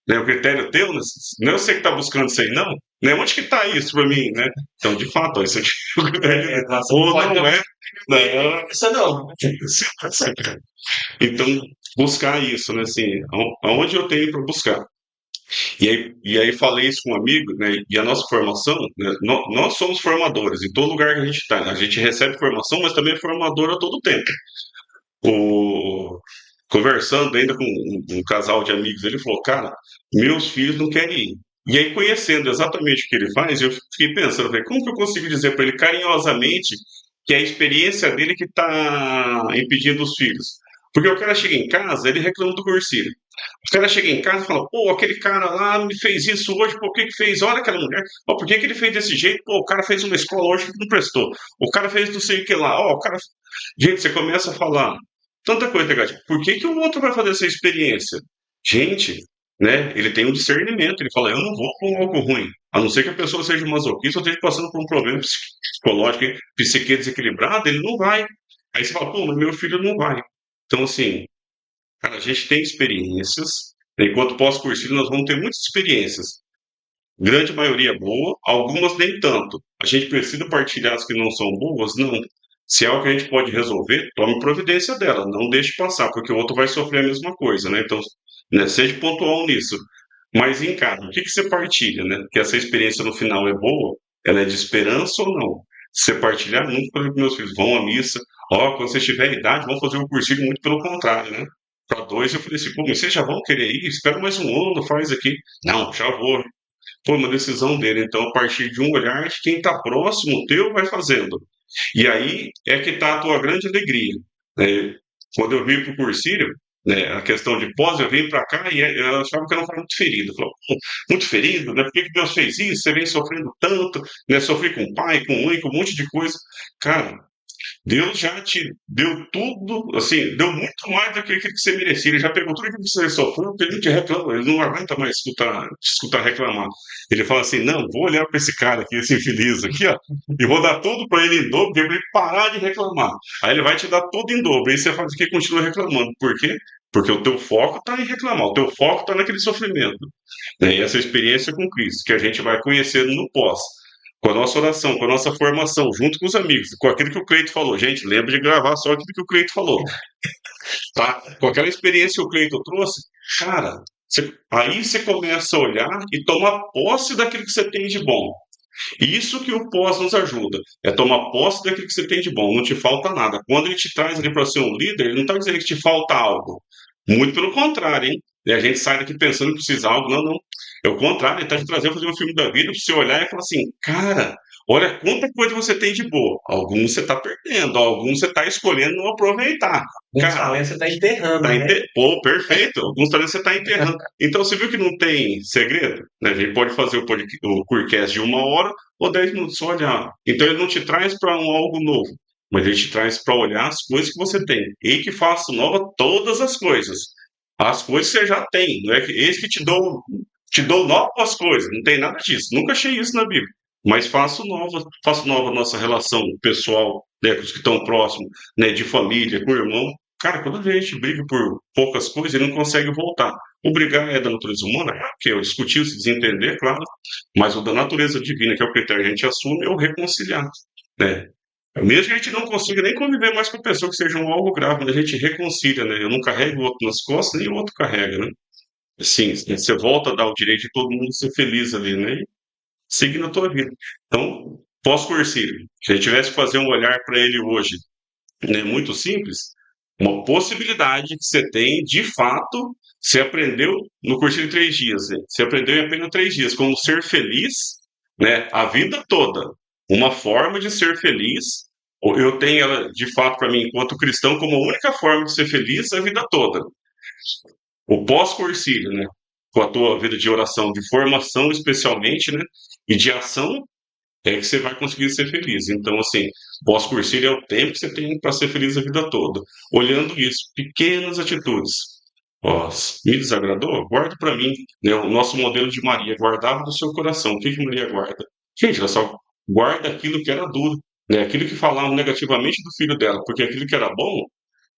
né? O critério teu, né? Não é você que está buscando isso aí, não. Né? Onde que está isso para mim, né? Então, de fato, ó, isso aqui é o critério. nossa, Ou pode não é. Não. isso não. Então, buscar isso, né? Assim, aonde eu tenho para buscar. E aí falei isso com um amigo, né? E a nossa formação, né? Nós somos formadores em todo lugar que a gente está. A gente recebe formação, mas também é formador a todo tempo. O, conversando ainda com um casal de amigos, ele falou, cara, meus filhos não querem ir. E aí, conhecendo exatamente o que ele faz, eu fiquei pensando, falei, como que eu consigo dizer para ele carinhosamente que é a experiência dele que está impedindo os filhos? Porque o cara chega em casa, ele reclama do cursinho. O cara chega em casa e fala, pô, aquele cara lá me fez isso hoje, por que que fez? Olha aquela mulher, pô, por que que ele fez desse jeito? Pô, o cara fez uma escola hoje que não prestou. O cara fez não sei o que lá, ó, o cara... Gente, você começa a falar tanta coisa negativa. Por que que o outro vai fazer essa experiência? Gente, né, ele tem um discernimento, ele fala, eu não vou com algo ruim, a não ser que a pessoa seja masoquista ou esteja passando por um problema psicológico, psique desequilibrado, ele não vai. Aí você fala, pô, mas meu filho não vai. Então, assim, cara, a gente tem experiências, né, enquanto pós-cursilho nós vamos ter muitas experiências. Grande maioria boa, algumas nem tanto. A gente precisa partilhar as que não são boas? Não. Se é algo que a gente pode resolver, tome providência dela, não deixe passar, porque o outro vai sofrer a mesma coisa, né? Então, né, seja pontual nisso. Mas encara, o que que você partilha, né? Que essa experiência no final é boa, ela é de esperança ou não? Se você partilhar muito, por exemplo, meus filhos vão à missa, ó, quando vocês tiverem idade, vão fazer um cursinho, muito pelo contrário, né? Para dois, eu falei assim, pô, mas vocês já vão querer ir? Espera mais um ano, faz aqui. Não, já vou. Foi uma decisão dele. Então, a partir de um olhar de quem está próximo teu, vai fazendo. E aí é que está a tua grande alegria. Né? Quando eu vim para o Cursílio, né, a questão de pós, eu vim para cá e eu achava que eu não estava muito ferido. Eu falava, muito ferido, né? Por que que Deus fez isso? Você vem sofrendo tanto, né? Sofri com pai, com mãe, com um monte de coisa. Cara, Deus já te deu tudo, assim, deu muito mais do que aquilo que você merecia. Ele já pegou tudo aquilo que você sofreu, ele não te reclama, ele não aguenta mais te escutar reclamar. Ele fala assim: não, vou olhar para esse cara aqui, esse infeliz aqui, ó, e vou dar tudo para ele em dobro, para ele parar de reclamar. Aí ele vai te dar tudo em dobro, aí você faz o que continua reclamando. Por quê? Porque o teu foco está em reclamar, o teu foco está naquele sofrimento. Né? E essa experiência com Cristo, que a gente vai conhecendo no pós com a nossa oração, com a nossa formação, junto com os amigos, com aquilo que o Cleito falou. Gente, lembra de gravar só aquilo que o Cleito falou, tá? Com aquela experiência que o Cleito trouxe, cara, Aí você começa a olhar e tomar posse daquilo que você tem de bom. Isso que o pós nos ajuda, é tomar posse daquilo que você tem de bom, não te falta nada. Quando ele te traz ali para ser um líder, ele não está dizendo que te falta algo. Muito pelo contrário, hein? E a gente sai daqui pensando que precisa de algo. Não, não. É o contrário, ele está te trazendo fazer um filme da vida para você olhar e falar assim: cara, olha quanta coisa você tem de boa. Alguns você está perdendo, alguns você está escolhendo não aproveitar. Um Cara, talento você tá enterrando, tá né? Pô, perfeito. Alguns talentos você está enterrando. Então, você viu que não tem segredo? Né? A gente pode fazer o Queercast de 1 hora ou 10 minutos só olhar. Então, ele não te traz para algo novo, mas ele te traz para olhar as coisas que você tem. E que faça nova todas as coisas. As coisas que você já tem. Não é que eis que te dou novas coisas. Não tem nada disso. Nunca achei isso na Bíblia. Mas faço nova a nossa relação pessoal, né, com os que estão próximos, né, de família, com o irmão. Cara, quando a gente briga por poucas coisas, ele não consegue voltar. O brigar é da natureza humana, é porque eu discutir, se desentender, claro, mas o da natureza divina, que é o critério que a gente assume, é o reconciliar, né? Mesmo que a gente não consiga nem conviver mais com a pessoa que seja um algo grave, mas a gente reconcilia, né? Eu não carrego o outro nas costas, nem o outro carrega, né? Assim, você volta a dar o direito de todo mundo ser feliz ali, né? E seguir na tua vida. Então, pós-Corsílio, se a gente tivesse que fazer um olhar para ele hoje, né, muito simples, uma possibilidade que você tem, de fato, você aprendeu no cursinho de 3 dias, né? Você aprendeu em apenas 3 dias como ser feliz, né, a vida toda. Uma forma de ser feliz, eu tenho ela, de fato, para mim, enquanto cristão, como a única forma de ser feliz a vida toda. O pós-cursílio, né, com a tua vida de oração, de formação especialmente, né, e de ação, é que você vai conseguir ser feliz. Então, assim, pós-cursilho é o tempo que você tem para ser feliz a vida toda. Olhando isso, pequenas atitudes. Ó, me desagradou? Guarda para mim, né? O nosso modelo de Maria, guardava do seu coração. O que que Maria guarda? Gente, ela só guarda aquilo que era duro, né? Aquilo que falavam negativamente do filho dela, porque aquilo que era bom,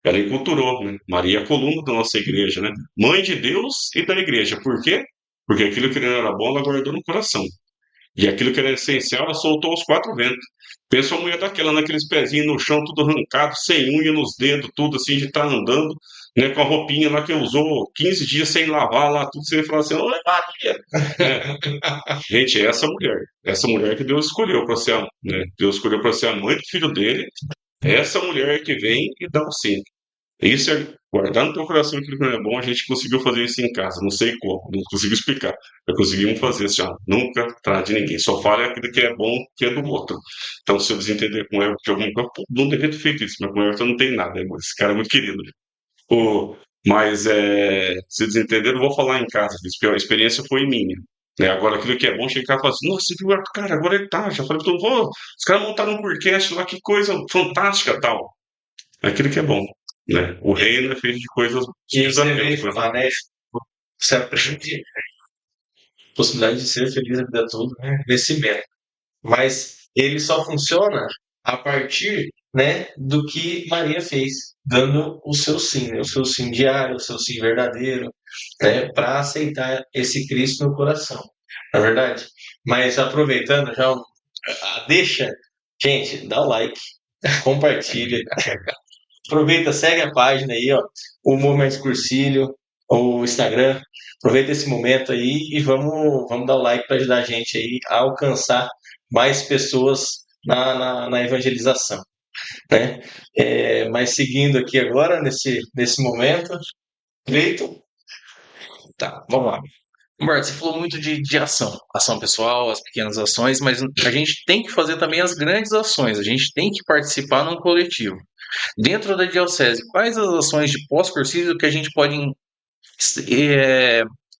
ela enculturou, né? Maria é a coluna da nossa igreja, né? Mãe de Deus e da igreja. Por quê? Porque aquilo que não era bom, ela guardou no coração. E aquilo que era essencial, ela soltou os 4 ventos. Pensa uma mulher daquela, naqueles pezinhos no chão, tudo arrancado, sem unha nos dedos, tudo assim, de estar andando, né, com a roupinha lá que usou 15 dias sem lavar lá, tudo, você ia falar assim, oi, Maria! É. Gente, é essa mulher que Deus escolheu para ser, né, Deus escolheu para ser a mãe do filho dele, é essa mulher que vem e dá o sim. Isso é guardar no teu coração aquilo que não é bom. A gente conseguiu fazer isso em casa, não sei como, não consigo explicar. Mas conseguimos fazer assim, ó, nunca trate ninguém, só fale aquilo que é bom, que é do outro. Então, se eu desentender com o Everton de alguma coisa, pô, não devia ter feito isso, mas com o Everton não tem nada, né, esse cara é muito querido. Pô, mas se desentender, eu vou falar em casa, porque a experiência foi minha. Né? Agora, aquilo que é bom, chegar e falar assim, nossa, você viu, cara, agora ele tá, já falei pra todo mundo, os caras montaram um podcast lá, que coisa fantástica tal. Aquilo que é bom, né? O reino é feito de coisas, de E aí você vê desafios, e né? fala, né? Você aprende a possibilidade de ser feliz a vida toda, né? Crescimento. Mas ele só funciona a partir, né, do que Maria fez, dando o seu sim, né? O seu sim diário, o seu sim verdadeiro, né, para aceitar esse Cristo no coração. Na verdade? Mas aproveitando já a deixa, gente, dá o like, compartilha, aproveita, segue a página aí, ó, o Momento Cursílio, o Instagram. Aproveita esse momento aí e vamos dar o like para ajudar a gente aí a alcançar mais pessoas na evangelização, né? Mas seguindo aqui agora, nesse momento, Cleiton, Tá, vamos lá. Humberto, você falou muito de ação, ação pessoal, as pequenas ações, mas a gente tem que fazer também as grandes ações, a gente tem que participar num coletivo. Dentro da diocese, quais as ações de pós-cursílio que a gente pode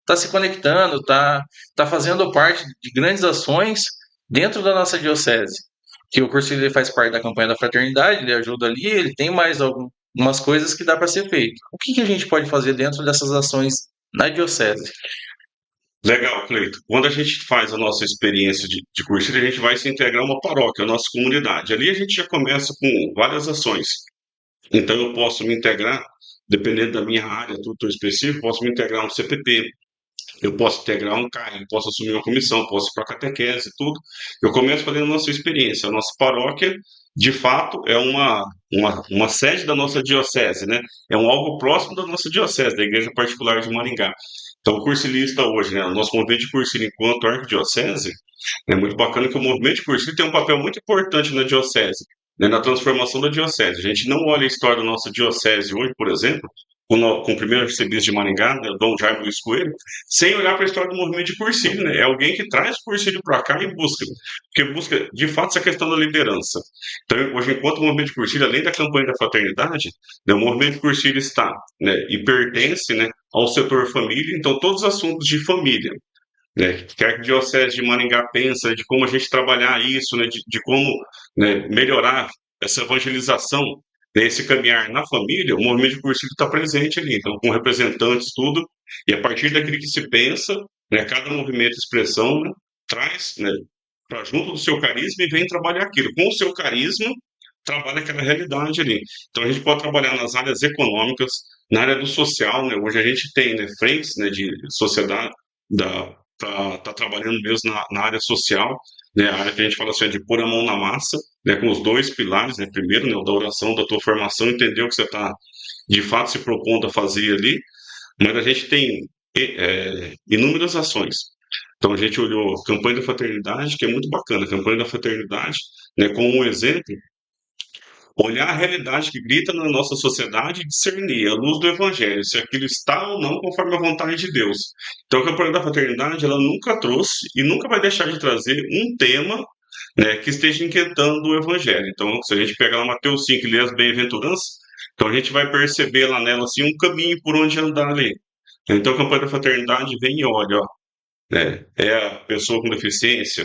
tá se conectando, tá fazendo parte de grandes ações dentro da nossa diocese? Que o cursilho ele faz parte da campanha da fraternidade, ele ajuda ali, ele tem mais algumas coisas que dá para ser feito. O que a gente pode fazer dentro dessas ações na diocese? Legal, Cleito. Quando a gente faz a nossa experiência de cursilho, a gente vai se integrar a uma paróquia, a nossa comunidade. Ali a gente já começa com várias ações. Então, eu posso me integrar, dependendo da minha área, tudo específico, posso me integrar a um CPP, Eu posso integrar um cargo, eu posso assumir uma comissão, posso ir para catequese, tudo. Eu começo fazendo a nossa experiência. A nossa paróquia, de fato, é uma sede da nossa diocese, né? É um algo próximo da nossa diocese, da Igreja Particular de Maringá. Então, o cursilista hoje, né? O nosso movimento de cursilho enquanto arquidiocese, é muito bacana que o movimento de cursilho tem um papel muito importante na diocese, né? Na transformação da diocese. A gente não olha a história da nossa diocese hoje, por exemplo, com o primeiro arcebispo de Maringá, né, o Dom Jaime Luiz Coelho, sem olhar para a história do movimento de cursilho, né? É alguém que traz o cursilho para cá e busca, porque busca, de fato, essa questão da liderança. Então, hoje, enquanto o movimento de cursilho, além da campanha da fraternidade, né, o movimento de cursilho está, né, e pertence, né, ao setor família, então todos os assuntos de família, né, que a Arquidiocese de Maringá pensa de como a gente trabalhar isso, né, de como, né, melhorar essa evangelização, né, esse caminhar na família, o movimento de cursilho está presente ali, então com representantes, tudo, e a partir daquilo que se pensa, né, cada movimento de expressão, né, traz, né, para junto do seu carisma e vem trabalhar aquilo. Com o seu carisma, trabalha aquela realidade ali. Então a gente pode trabalhar nas áreas econômicas, na área do social, né? Hoje a gente tem, né, frentes, né, de sociedade tá trabalhando mesmo na área social, né? A área que a gente fala assim, é de pôr a mão na massa, né, com os dois pilares, né? Primeiro, né, o da oração, da tua formação, entender o que você está de fato se propondo a fazer ali, mas a gente tem inúmeras ações. Então a gente olhou a campanha da fraternidade, que é muito bacana, a campanha da fraternidade, né, como um exemplo, olhar a realidade que grita na nossa sociedade e discernir, à luz do evangelho, se aquilo está ou não conforme a vontade de Deus. Então a campanha da fraternidade, ela nunca trouxe e nunca vai deixar de trazer um tema, né, que esteja inquietando o evangelho. Então, se a gente pegar lá Mateus 5 e ler as bem-aventuranças, então a gente vai perceber lá nela assim um caminho por onde andar ali. Então a campanha da fraternidade vem e olha, ó, né? É a pessoa com deficiência,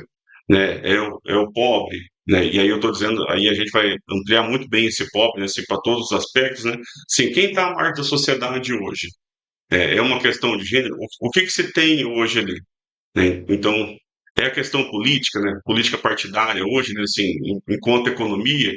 né? É o pobre, né? E aí eu estou dizendo, aí a gente vai ampliar muito bem esse pobre, né? Assim, para todos os aspectos, né? Sim, quem está à margem da sociedade hoje? É uma questão de gênero? O que que se tem hoje ali, né? Então, é a questão política, né? Política partidária hoje, né? Assim, enquanto economia,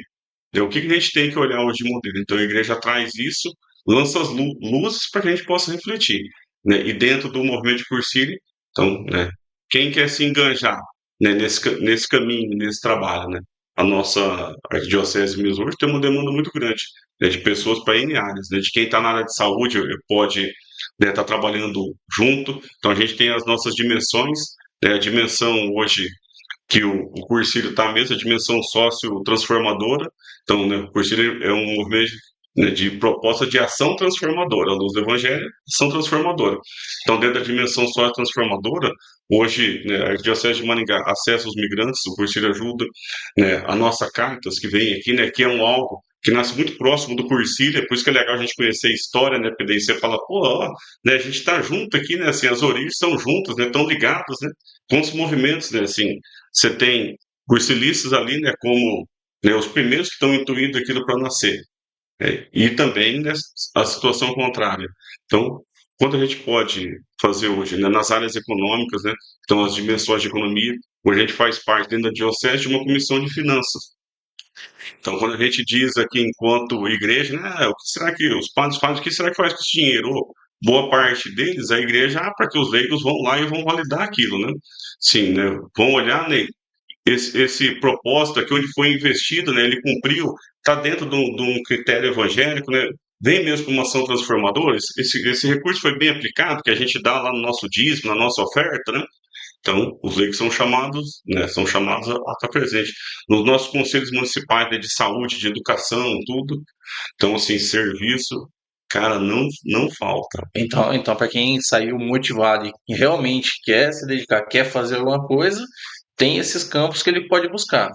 né? O que que a gente tem que olhar hoje de modelo? Então, a igreja traz isso, lança as luzes para que a gente possa refletir, né? E dentro do movimento de Cursilho, então, né? Quem quer se enganjar, né? Nesse caminho, nesse trabalho, né? A nossa arquidiocese mesmo hoje tem uma demanda muito grande, né? De pessoas para N áreas, né? De quem está na área de saúde pode, né, estar trabalhando junto. Então, a gente tem as nossas dimensões, né? A dimensão hoje que o Cursílio está mesmo, a dimensão sócio-transformadora. Então, né, o Cursílio é um movimento, né, de proposta de ação transformadora, à luz do Evangelho, ação transformadora. Então, dentro da dimensão sócio-transformadora, hoje, né, a Arquidiocese de Maringá acessa os migrantes, o Cursílio ajuda, né, a nossa Caritas, que vem aqui, né, que é um algo que nasce muito próximo do Cursílio, é por isso que é legal a gente conhecer a história, né, porque daí você fala, pô, ó, né, a gente está junto aqui, né, assim, as origens são juntas, né, estão ligadas, né, com os movimentos, né, assim, você tem cursilistas ali, né, como, né, os primeiros que estão intuindo aquilo para nascer. E também, né, a situação contrária. Então, quando a gente pode fazer hoje, né, nas áreas econômicas, né, então as dimensões de economia, hoje a gente faz parte dentro da diocese de uma comissão de finanças. Então, quando a gente diz aqui, enquanto igreja, né, o que será que os padres fazem? O que será que faz com esse dinheiro? Boa parte deles, a igreja, para que os leigos vão lá e vão validar aquilo, né? Sim, né? Vão olhar, né, esse propósito aqui, onde foi investido, né, ele cumpriu, está dentro de um critério evangélico, né, vem mesmo com uma ação transformadora, esse recurso foi bem aplicado, que a gente dá lá no nosso dízimo, na nossa oferta, né, então os leigos são chamados, né, são chamados a estar presente. Nos nossos conselhos municipais, né, de saúde, de educação, tudo, então assim, serviço, cara, não falta. Então para quem saiu motivado e realmente quer se dedicar, quer fazer alguma coisa, tem esses campos que ele pode buscar.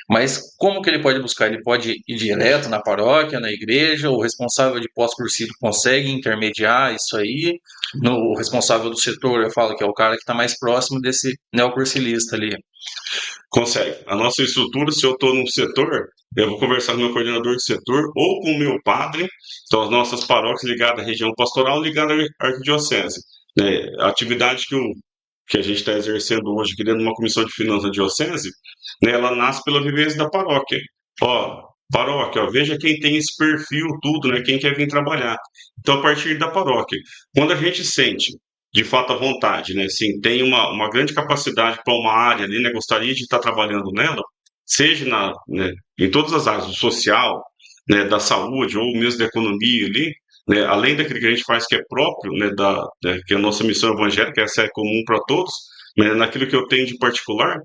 Mas como que ele pode buscar? Ele pode ir direto na paróquia, na igreja, o responsável de pós-cursilho consegue intermediar isso aí. O responsável do setor, eu falo que é o cara que está mais próximo desse neocursilista ali. Consegue. A nossa estrutura, se eu estou num setor, eu vou conversar com o meu coordenador de setor ou com o meu padre. Então, as nossas paróquias ligadas à região pastoral, ligadas à arquidiocese. Né? A atividade que a gente está exercendo hoje aqui dentro de uma comissão de finanças da diocese, né, ela nasce pela vivência da paróquia. Ó, paróquia, ó, veja quem tem esse perfil, tudo, né? Quem quer vir trabalhar. Então, a partir da paróquia, quando a gente sente de fato a vontade, né? Assim, tem uma grande capacidade para uma área ali, né? Gostaria de estar trabalhando nela, seja né, em todas as áreas, do social, né, da saúde ou mesmo da economia ali, né? Além daquilo que a gente faz que é próprio, né, que é a nossa missão evangélica, essa é comum para todos, né? Naquilo que eu tenho de particular,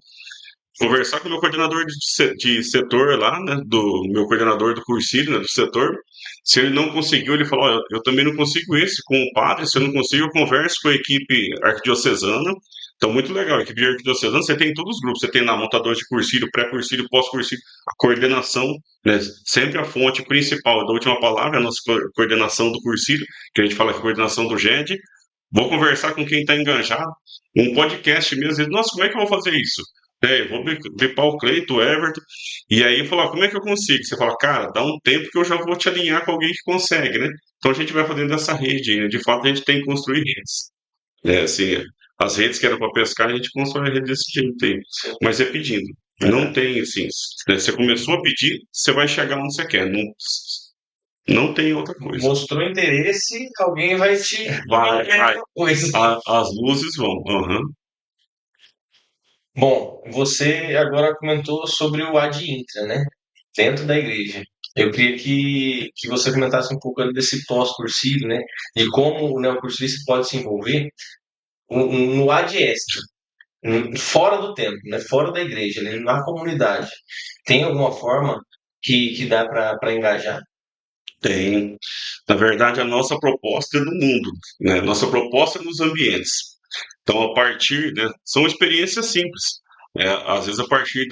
conversar com o meu coordenador de setor lá, né, do meu coordenador do cursilho, né, do setor. Se ele não conseguiu, ele falou: "Ó, eu também não consigo esse com o padre. Se eu não consigo, eu converso com a equipe arquidiocesana." Então, muito legal. A equipe de arquidiocesana, você tem em todos os grupos. Você tem lá montadores de cursilho, pré-cursilho, pós-cursilho, a coordenação, né, sempre a fonte principal da última palavra, a nossa coordenação do cursilho, que a gente fala que é a coordenação do GED. Vou conversar com quem está enganjado. Um podcast mesmo. Nossa, como é que eu vou fazer isso? Eu vou bipar o Cleito, o Everton, e aí eu falo: como é que eu consigo? Você fala: cara, dá um tempo que eu já vou te alinhar com alguém que consegue, né? Então a gente vai fazendo essa rede aí, né? De fato, a gente tem que construir redes. Assim, as redes que eram para pescar, a gente constrói a rede desse jeito aí. Mas é pedindo. Não tem, assim, né? Você começou a pedir, você vai chegar onde você quer. Não, não tem outra coisa. Mostrou interesse, alguém vai te Vai. coisa. As luzes vão. Aham. Bom, você agora comentou sobre o Ad Intra, né? Dentro da igreja. Eu queria que você comentasse um pouco ali desse pós-cursilho, né? De como o neocursilista pode se envolver no Ad Extra, fora do templo, né? Fora da igreja, né? Na comunidade. Tem alguma forma que dá para engajar? Tem. Na verdade, a nossa proposta é no mundo, né? Nossa proposta é nos ambientes. Então, a partir, né, são experiências simples. Às vezes, a partir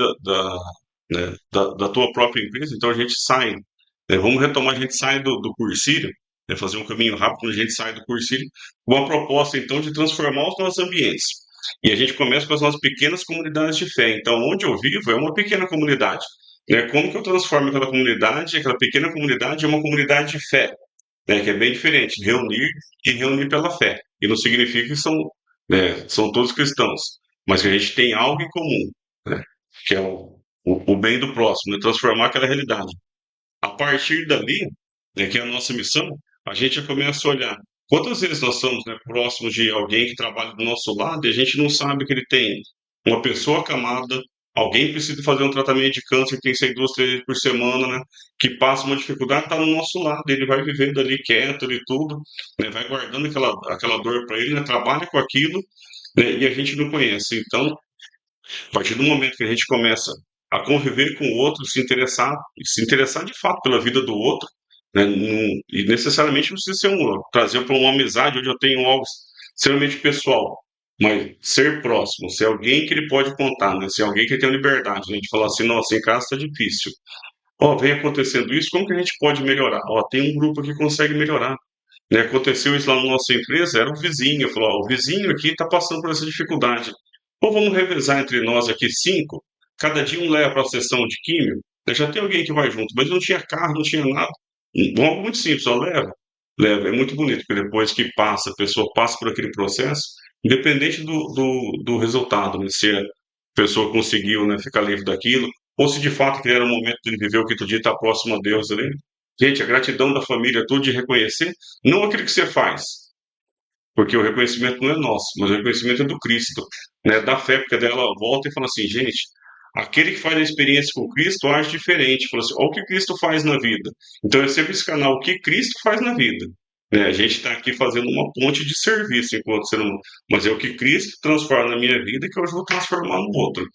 né, da tua própria empresa, então a gente sai, né, vamos retomar, a gente sai do cursilho, né, fazer um caminho rápido, a gente sai do cursilho, com a proposta, então, de transformar os nossos ambientes. E a gente começa com as nossas pequenas comunidades de fé. Então, onde eu vivo é uma pequena comunidade, né? Como que eu transformo aquela comunidade, aquela pequena comunidade, em uma comunidade de fé, né? Que é bem diferente, reunir e reunir pela fé. E não significa que são, né, são todos cristãos, mas que a gente tem algo em comum, né? Que é o bem do próximo, né? Transformar aquela realidade. A partir dali, né, que é a nossa missão, a gente já começa a olhar quantas vezes nós estamos, né, próximos de alguém que trabalha do nosso lado e a gente não sabe que ele tem uma pessoa acamada, alguém que precisa fazer um tratamento de câncer, que tem que sair 2, 3 vezes por semana, né, que passa uma dificuldade, está no nosso lado, ele vai vivendo ali quieto e tudo, né, vai guardando aquela dor para ele, né, trabalha com aquilo, né, e a gente não conhece. Então, a partir do momento que a gente começa a conviver com o outro, se interessar de fato pela vida do outro, né, e necessariamente não precisa ser trazer para uma amizade onde eu tenho algo extremamente pessoal, mas ser próximo, ser alguém que ele pode contar, né, ser alguém que tem liberdade, né, a gente falar assim: nossa, em casa está difícil. Ó, vem acontecendo isso, como que a gente pode melhorar? Ó, tem um grupo que consegue melhorar. Né, aconteceu isso lá na nossa empresa, era o vizinho, falou: ó, o vizinho aqui está passando por essa dificuldade. Ou vamos revezar entre nós aqui 5, cada dia um leva para a sessão de químio, né, já tem alguém que vai junto, mas não tinha carro, não tinha nada. Algo muito simples, ó, leva. É muito bonito, porque depois que passa, a pessoa passa por aquele processo, independente do resultado, né, se a pessoa conseguiu, né, ficar livre daquilo, ou se de fato aquele era o momento de ele viver o que tu dia está próximo a Deus ali. Gente, a gratidão da família toda de reconhecer, não aquilo que você faz, porque o reconhecimento não é nosso, mas o reconhecimento é do Cristo, né? Da fé, porque dela volta e fala assim: gente, aquele que faz a experiência com Cristo age diferente. Fala assim: olha o que Cristo faz na vida. Então é sempre esse canal, o que Cristo faz na vida. Né? A gente está aqui fazendo uma ponte de serviço enquanto ser humano, mas é o que Cristo transforma na minha vida que eu vou transformar no outro.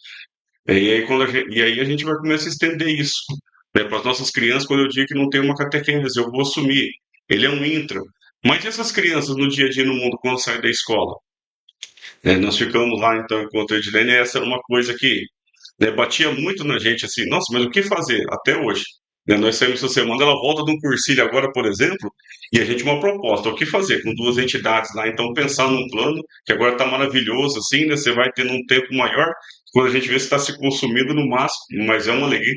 E aí a gente vai começar a estender isso, né, para as nossas crianças. Quando eu digo que não tem uma catequese, eu vou assumir. Ele é um intra. Mas e essas crianças no dia a dia no mundo quando saem da escola? Nós ficamos lá então enquanto a Edilene, essa era uma coisa que, né, batia muito na gente assim: nossa, mas o que fazer até hoje? Né, nós saímos essa semana, ela volta de um cursilho agora, por exemplo, e a gente uma proposta: o que fazer com 2 entidades lá? Então, pensar num plano que agora está maravilhoso, assim, né? Você vai tendo um tempo maior, quando a gente vê se está se consumindo no máximo, mas é uma alegria.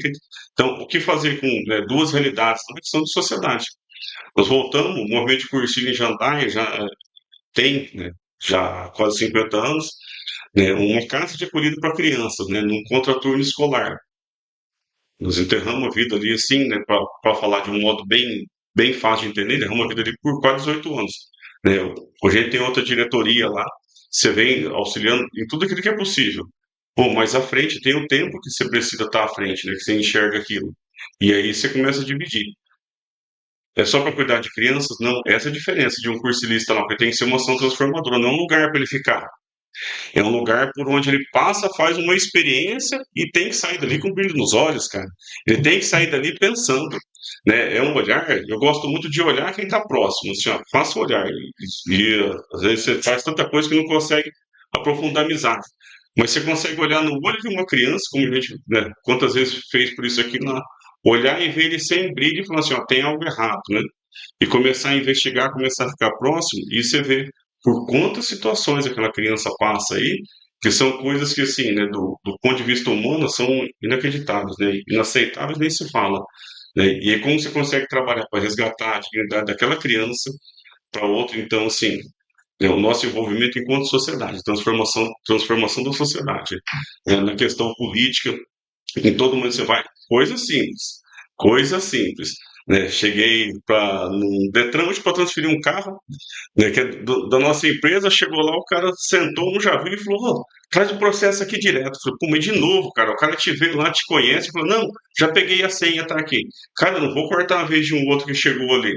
Então, o que fazer com, né, 2 realidades? Uma questão de sociedade. Nós voltamos, o movimento de cursilho em Jandaia já tem, né, já quase 50 anos, né, uma casa de acolhida para crianças, né, num contraturno escolar. Nós enterramos a vida ali, assim, né, para falar de um modo bem fácil de entender, enterramos a vida ali por quase 18 anos. né? Hoje a gente tem outra diretoria lá, você vem auxiliando em tudo aquilo que é possível. Pô, mas à frente tem o tempo que você precisa estar à frente, né? Que você enxerga aquilo. E aí você começa a dividir. É só para cuidar de crianças? Não. Essa é a diferença de um cursilista lá, porque tem que ser uma ação transformadora, não é um lugar para ele ficar. É um lugar por onde ele passa, faz uma experiência e tem que sair dali com brilho nos olhos, cara. Ele tem que sair dali pensando, né? É um olhar. Eu gosto muito de olhar quem está próximo, assim, ó, faça o olhar. E às vezes você faz tanta coisa que não consegue aprofundar a amizade. Mas você consegue olhar no olho de uma criança, como a gente, né, quantas vezes fez por isso aqui, lá, olhar e ver ele sem brilho e falar assim, ó, tem algo errado, né? E começar a investigar, começar a ficar próximo, e você vê por quantas situações aquela criança passa aí, que são coisas que, assim, né, do ponto de vista humano, são inacreditáveis, né? Inaceitáveis nem se fala. Né? E aí como você consegue trabalhar para resgatar a dignidade daquela criança para outra, então, assim, né, o nosso envolvimento enquanto sociedade, transformação da sociedade, né, na questão política, em todo mundo você vai, coisa simples, né? Cheguei para num Detran para transferir um carro, né, que é da nossa empresa, chegou lá, o cara sentou no Javi e falou, "Ô, traz o processo aqui direto." Eu falei, pô, mas de novo, cara, o cara te veio lá, te conhece, falou, não, já peguei a senha, tá aqui. Cara, eu não vou cortar a vez de um outro que chegou ali.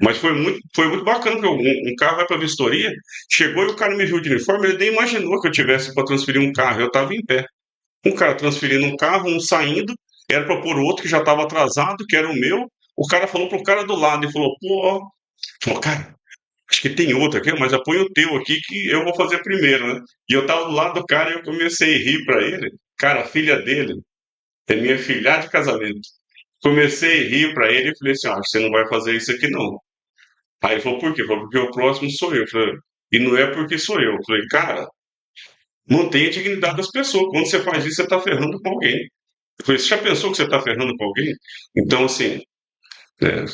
Mas foi muito bacana, porque um carro vai para vistoria, chegou e o cara me viu de uniforme, ele nem imaginou que eu tivesse para transferir um carro, eu estava em pé. Um cara transferindo um carro, um saindo, era para pôr outro que já estava atrasado, que era o meu. O cara falou pro cara do lado e falou, pô, ó, falou, cara, acho que tem outro aqui, mas já põe o teu aqui que eu vou fazer primeiro, né? E eu tava do lado do cara e eu comecei a rir para ele. Cara, a filha dele é minha filha de casamento. Comecei a rir para ele e falei assim, ó, acho que você não vai fazer isso aqui não. Aí ele falou, por quê? Falou, porque o próximo sou eu. Eu falei, e não é porque sou eu. Eu falei, cara, mantenha a dignidade das pessoas. Quando você faz isso, você está ferrando com alguém. Eu falei, você já pensou que você está ferrando com alguém? Então, assim, né,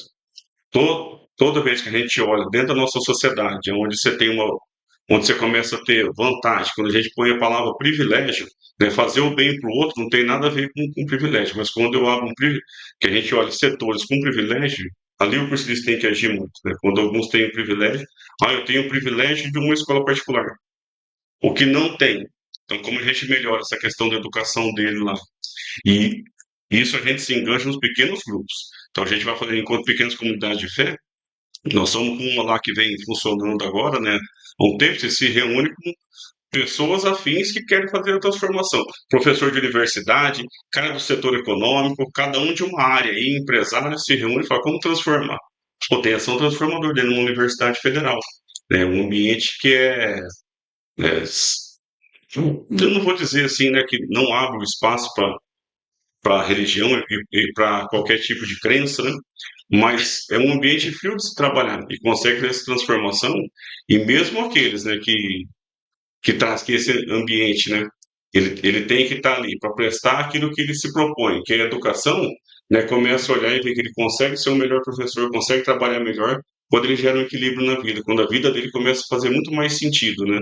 toda vez que a gente olha dentro da nossa sociedade, onde você tem onde você começa a ter vantagem, quando a gente põe a palavra privilégio, né, fazer o bem para o outro não tem nada a ver com privilégio, mas quando eu abro que a gente olha setores com privilégio, ali o cursilista tem que agir muito, né? Quando alguns têm o privilégio, eu tenho o privilégio de uma escola particular, o que não tem. Então, como a gente melhora essa questão da educação dele lá? E isso a gente se engancha nos pequenos grupos. Então, a gente vai fazer enquanto pequenas comunidades de fé, nós somos com uma lá que vem funcionando agora, né? Há um tempo você se reúne com pessoas afins que querem fazer a transformação. Professor de universidade, cara do setor econômico, cada um de uma área aí, empresário, se reúne e fala como transformar. Potenciação transformador dentro de uma universidade federal. É um ambiente que eu não vou dizer assim, né, que não abre o espaço para religião e para qualquer tipo de crença, né? Mas é um ambiente frio de se trabalhar e consegue ter essa transformação. E mesmo aqueles, né, que traz que esse ambiente, né, ele tem que estar ali para prestar aquilo que ele se propõe, que é a educação, né, começa a olhar e ver que ele consegue ser o melhor professor, consegue trabalhar melhor quando ele gera um equilíbrio na vida, quando a vida dele começa a fazer muito mais sentido, né,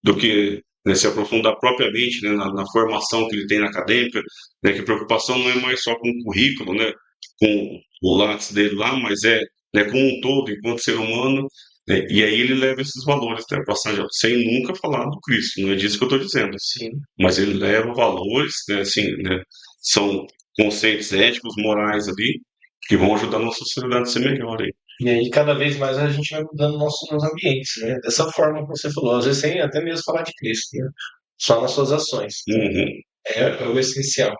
do que, né, se aprofundar propriamente, né, na formação que ele tem na acadêmica, né, que a preocupação não é mais só com o currículo, né, com o lápis dele lá, mas né, como um todo, enquanto ser humano, né, e aí ele leva esses valores, né, passagem, sem nunca falar do Cristo, não é disso que eu estou dizendo, Sim. mas ele leva valores, né, assim, né, são conceitos éticos, morais ali, que vão ajudar a nossa sociedade a ser melhor aí. E aí, cada vez mais a gente vai mudando nossos ambientes, né? Dessa forma que você falou, às vezes sem até mesmo falar de Cristo, né? Só nas suas ações. Então, Uhum. é o essencial.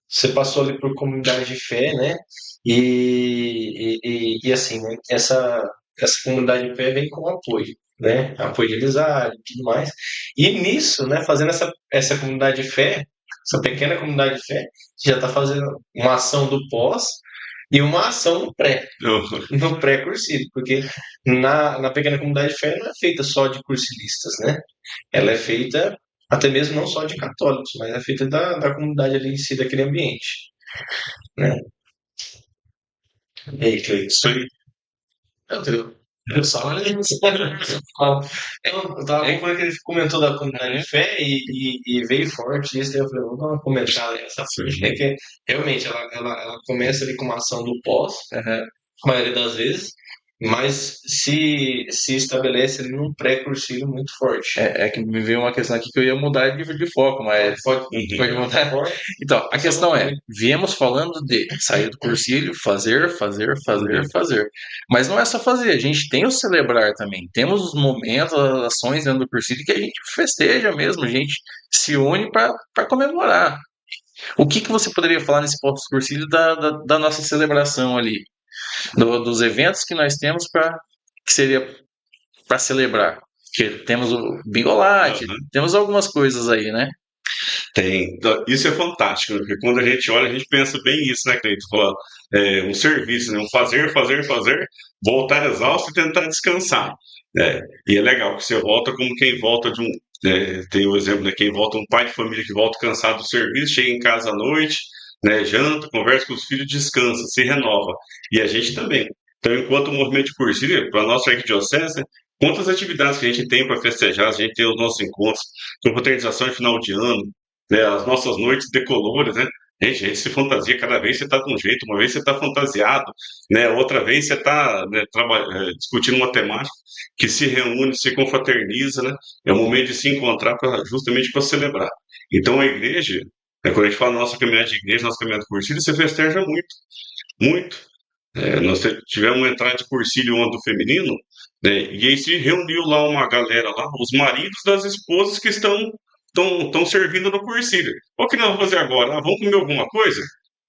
Você passou ali por comunidade de fé, né? E assim, né? Essa comunidade de fé vem com apoio, né? Apoio de amizade e tudo mais. E nisso, né? Fazendo essa comunidade de fé, essa pequena comunidade de fé, já está fazendo uma ação do pós e uma ação no pré, no pré-cursivo, porque na pequena comunidade de fé não é feita só de cursilistas, né? Ela é feita até mesmo não só de católicos, mas é feita da comunidade ali em si, daquele ambiente, né? E aí, Isso Cleiton? aí. Eu só eu tava acompanhando que ele comentou da comunidade de fé e veio forte isso, daí eu falei, vamos dar uma comentada nessa parte, né? Que realmente ela começa ali com uma ação do pós, a maioria das vezes, mas se estabelece ali num pré-cursilho muito forte. É que me veio uma questão aqui que eu ia mudar de foco, mas pode Uhum. mudar. Então, a questão é, viemos falando de sair do cursilho, fazer. Mas não é só fazer, a gente tem o celebrar também. Temos os momentos, as ações dentro do cursilho que a gente festeja mesmo, a gente se une para comemorar. O que você poderia falar nesse pós-cursilho da nossa celebração ali? Dos eventos que nós temos que seria para celebrar? Porque temos o Bingolate, Aham. temos algumas coisas aí, né? Tem. Então, isso é fantástico, né? Porque quando a gente olha, a gente pensa bem isso, né, Cleiton? Fala, um serviço, né? Um fazer, voltar exausto e tentar descansar. Né? E é legal que você volta como quem volta de um. Tem o exemplo, né? Quem volta, um pai de família que volta cansado do serviço, chega em casa à noite, né? Janta, conversa com os filhos, descansa, se renova. E a gente também. Então, enquanto o movimento de cursilha, para a nossa arquidiocese, né, quantas atividades que a gente tem para festejar, a gente tem os nossos encontros, confraternização de final de ano, né, as nossas noites decolores, né? Gente, a gente se fantasia, cada vez você está de um jeito, uma vez você está fantasiado, né? Outra vez você está, né, discutindo uma temática que se reúne, se confraterniza, né? É o momento de se encontrar justamente para celebrar. Então a igreja, né, quando a gente fala nossa caminhada de igreja, nossa caminhada de cursilho, você festeja muito, muito. Nós tivemos uma entrada de cursilho ontem do feminino, né? E aí se reuniu lá uma galera lá, os maridos das esposas que estão servindo no cursilho. O que nós vamos fazer agora? Ah, vamos comer alguma coisa?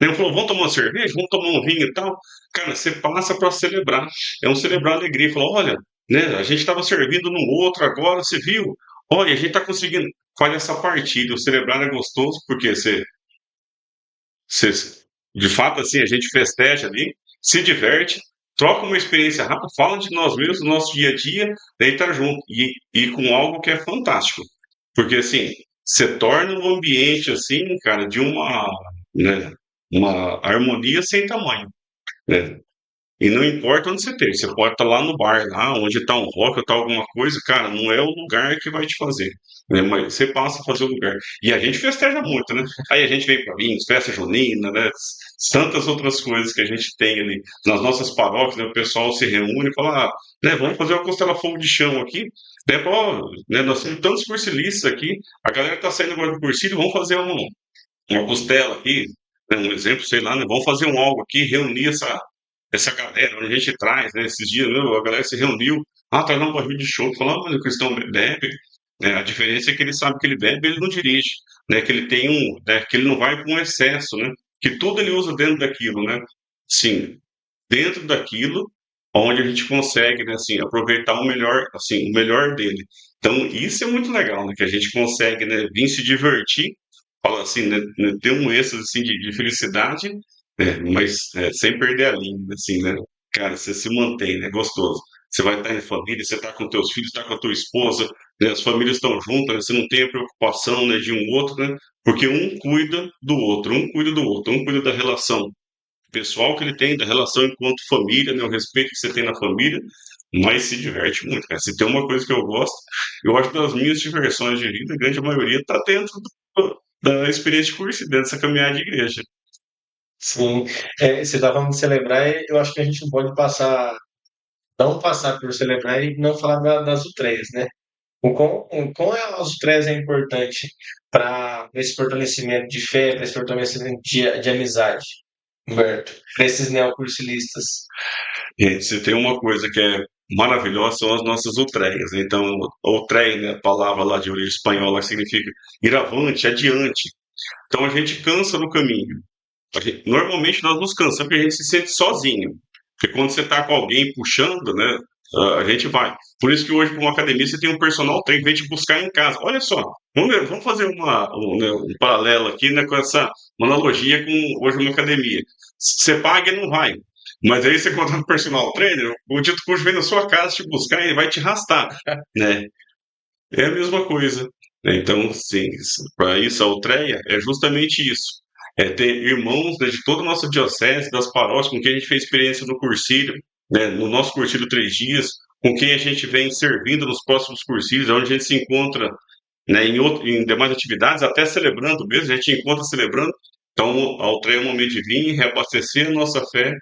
Ele falou, vamos tomar uma cerveja, vamos tomar um vinho e tal. Cara, você passa para celebrar. É um celebrar alegria. Falou, olha, né, a gente estava servindo no outro agora, você viu? Olha, a gente está conseguindo. Faz essa partida. O celebrar é gostoso, porque você, de fato, assim, a gente festeja ali, se diverte, troca uma experiência rápida, fala de nós mesmos, do nosso dia a dia, daí tá junto. E com algo que é fantástico. Porque, assim, você torna um ambiente, assim, cara, de né, uma harmonia sem tamanho, né? E não importa onde você esteja, você pode estar lá no bar, lá onde está um rock ou está alguma coisa, cara, não é o lugar que vai te fazer, né? Mas você passa a fazer o lugar. E a gente festeja muito, né? Aí a gente vem para vinhos, festa junina, né? Tantas outras coisas que a gente tem ali nas nossas paróquias, né? O pessoal se reúne e fala, né? Vamos fazer uma costela fogo de chão aqui, né? Pô, né? Nós temos tantos cursilistas aqui, a galera está saindo agora do cursilho, vamos fazer uma costela aqui, né? Um exemplo, sei lá, né? Vamos fazer um algo aqui, reunir essa galera, onde a gente traz, né? Esses dias, meu, a galera se reuniu, traz um barril de chopp, falou, mas o cristão bebe, né? A diferença é que ele sabe que ele bebe, ele não dirige, né? Que ele tem né? Que ele não vai com excesso, né? Que tudo ele usa dentro daquilo, né? Sim, dentro daquilo, onde a gente consegue, né? Assim, aproveitar o melhor, assim, o melhor dele. Então, isso é muito legal, né? Que a gente consegue, né? Vir se divertir, fala assim, né? Ter um êxtase, assim, de felicidade, mas sem perder a linha, assim, né? Cara, você se mantém, né? Gostoso. Você vai estar em família, você está com teus filhos, está com a tua esposa, né? As famílias estão juntas, né? Você não tem a preocupação, né, de um outro, né? Porque um cuida do outro, um cuida do outro, um cuida da relação pessoal que ele tem, da relação enquanto família, né? O respeito que você tem na família, mas se diverte muito, cara. Se tem uma coisa que eu acho que das minhas diversões de vida, a grande maioria está dentro da experiência de curso, dentro dessa caminhada de igreja. Sim, você estava falando de celebrar, e eu acho que a gente não pode não passar por celebrar e não falar das utreias, né? O quão as utreias é importante para esse fortalecimento de fé, para esse fortalecimento de amizade, Humberto, para esses neocursilistas. Gente, se tem uma coisa que é maravilhosa são as nossas utreias. Então, outreia, né, a palavra lá de origem espanhola que significa ir avante, adiante. Então a gente cansa no caminho. Normalmente nós nos cansamos porque a gente se sente sozinho. Porque quando você está com alguém puxando, né, a gente vai. Por isso que hoje, para uma academia, você tem um personal trainer que vem te buscar em casa. Olha só, vamos fazer né, um paralelo aqui, né, com uma analogia com hoje uma academia. Você paga e não vai. Mas aí você contrata um personal trainer, o dito cujo vem na sua casa te buscar e vai te arrastar, né? É a mesma coisa, né? Então, sim, para isso a Outreia é justamente isso. É ter irmãos, né, de toda a nossa diocese, das paróquias, com quem a gente fez experiência no cursilho, né, no nosso cursilho 3 dias, com quem a gente vem servindo nos próximos cursilhos, onde a gente se encontra, né, em demais atividades, até celebrando mesmo, a gente encontra celebrando. Então, a Outreia é um momento de vir, reabastecer a nossa fé,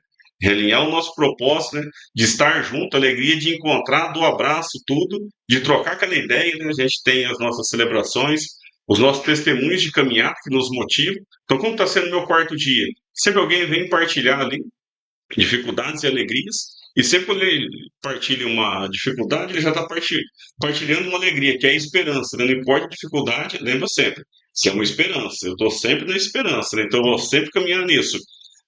realinhar o nosso propósito, né? De estar junto, alegria de encontrar, do abraço, tudo, de trocar aquela ideia, né? A gente tem as nossas celebrações, os nossos testemunhos de caminhada que nos motivam. Então, como está sendo meu quarto dia? Sempre alguém vem partilhar ali dificuldades e alegrias, e sempre quando ele partilha uma dificuldade, ele já está partilhando uma alegria, que é a esperança, né? Não importa a dificuldade, lembra sempre, que é uma esperança. Eu estou sempre na esperança, né? Então eu vou sempre caminhar nisso.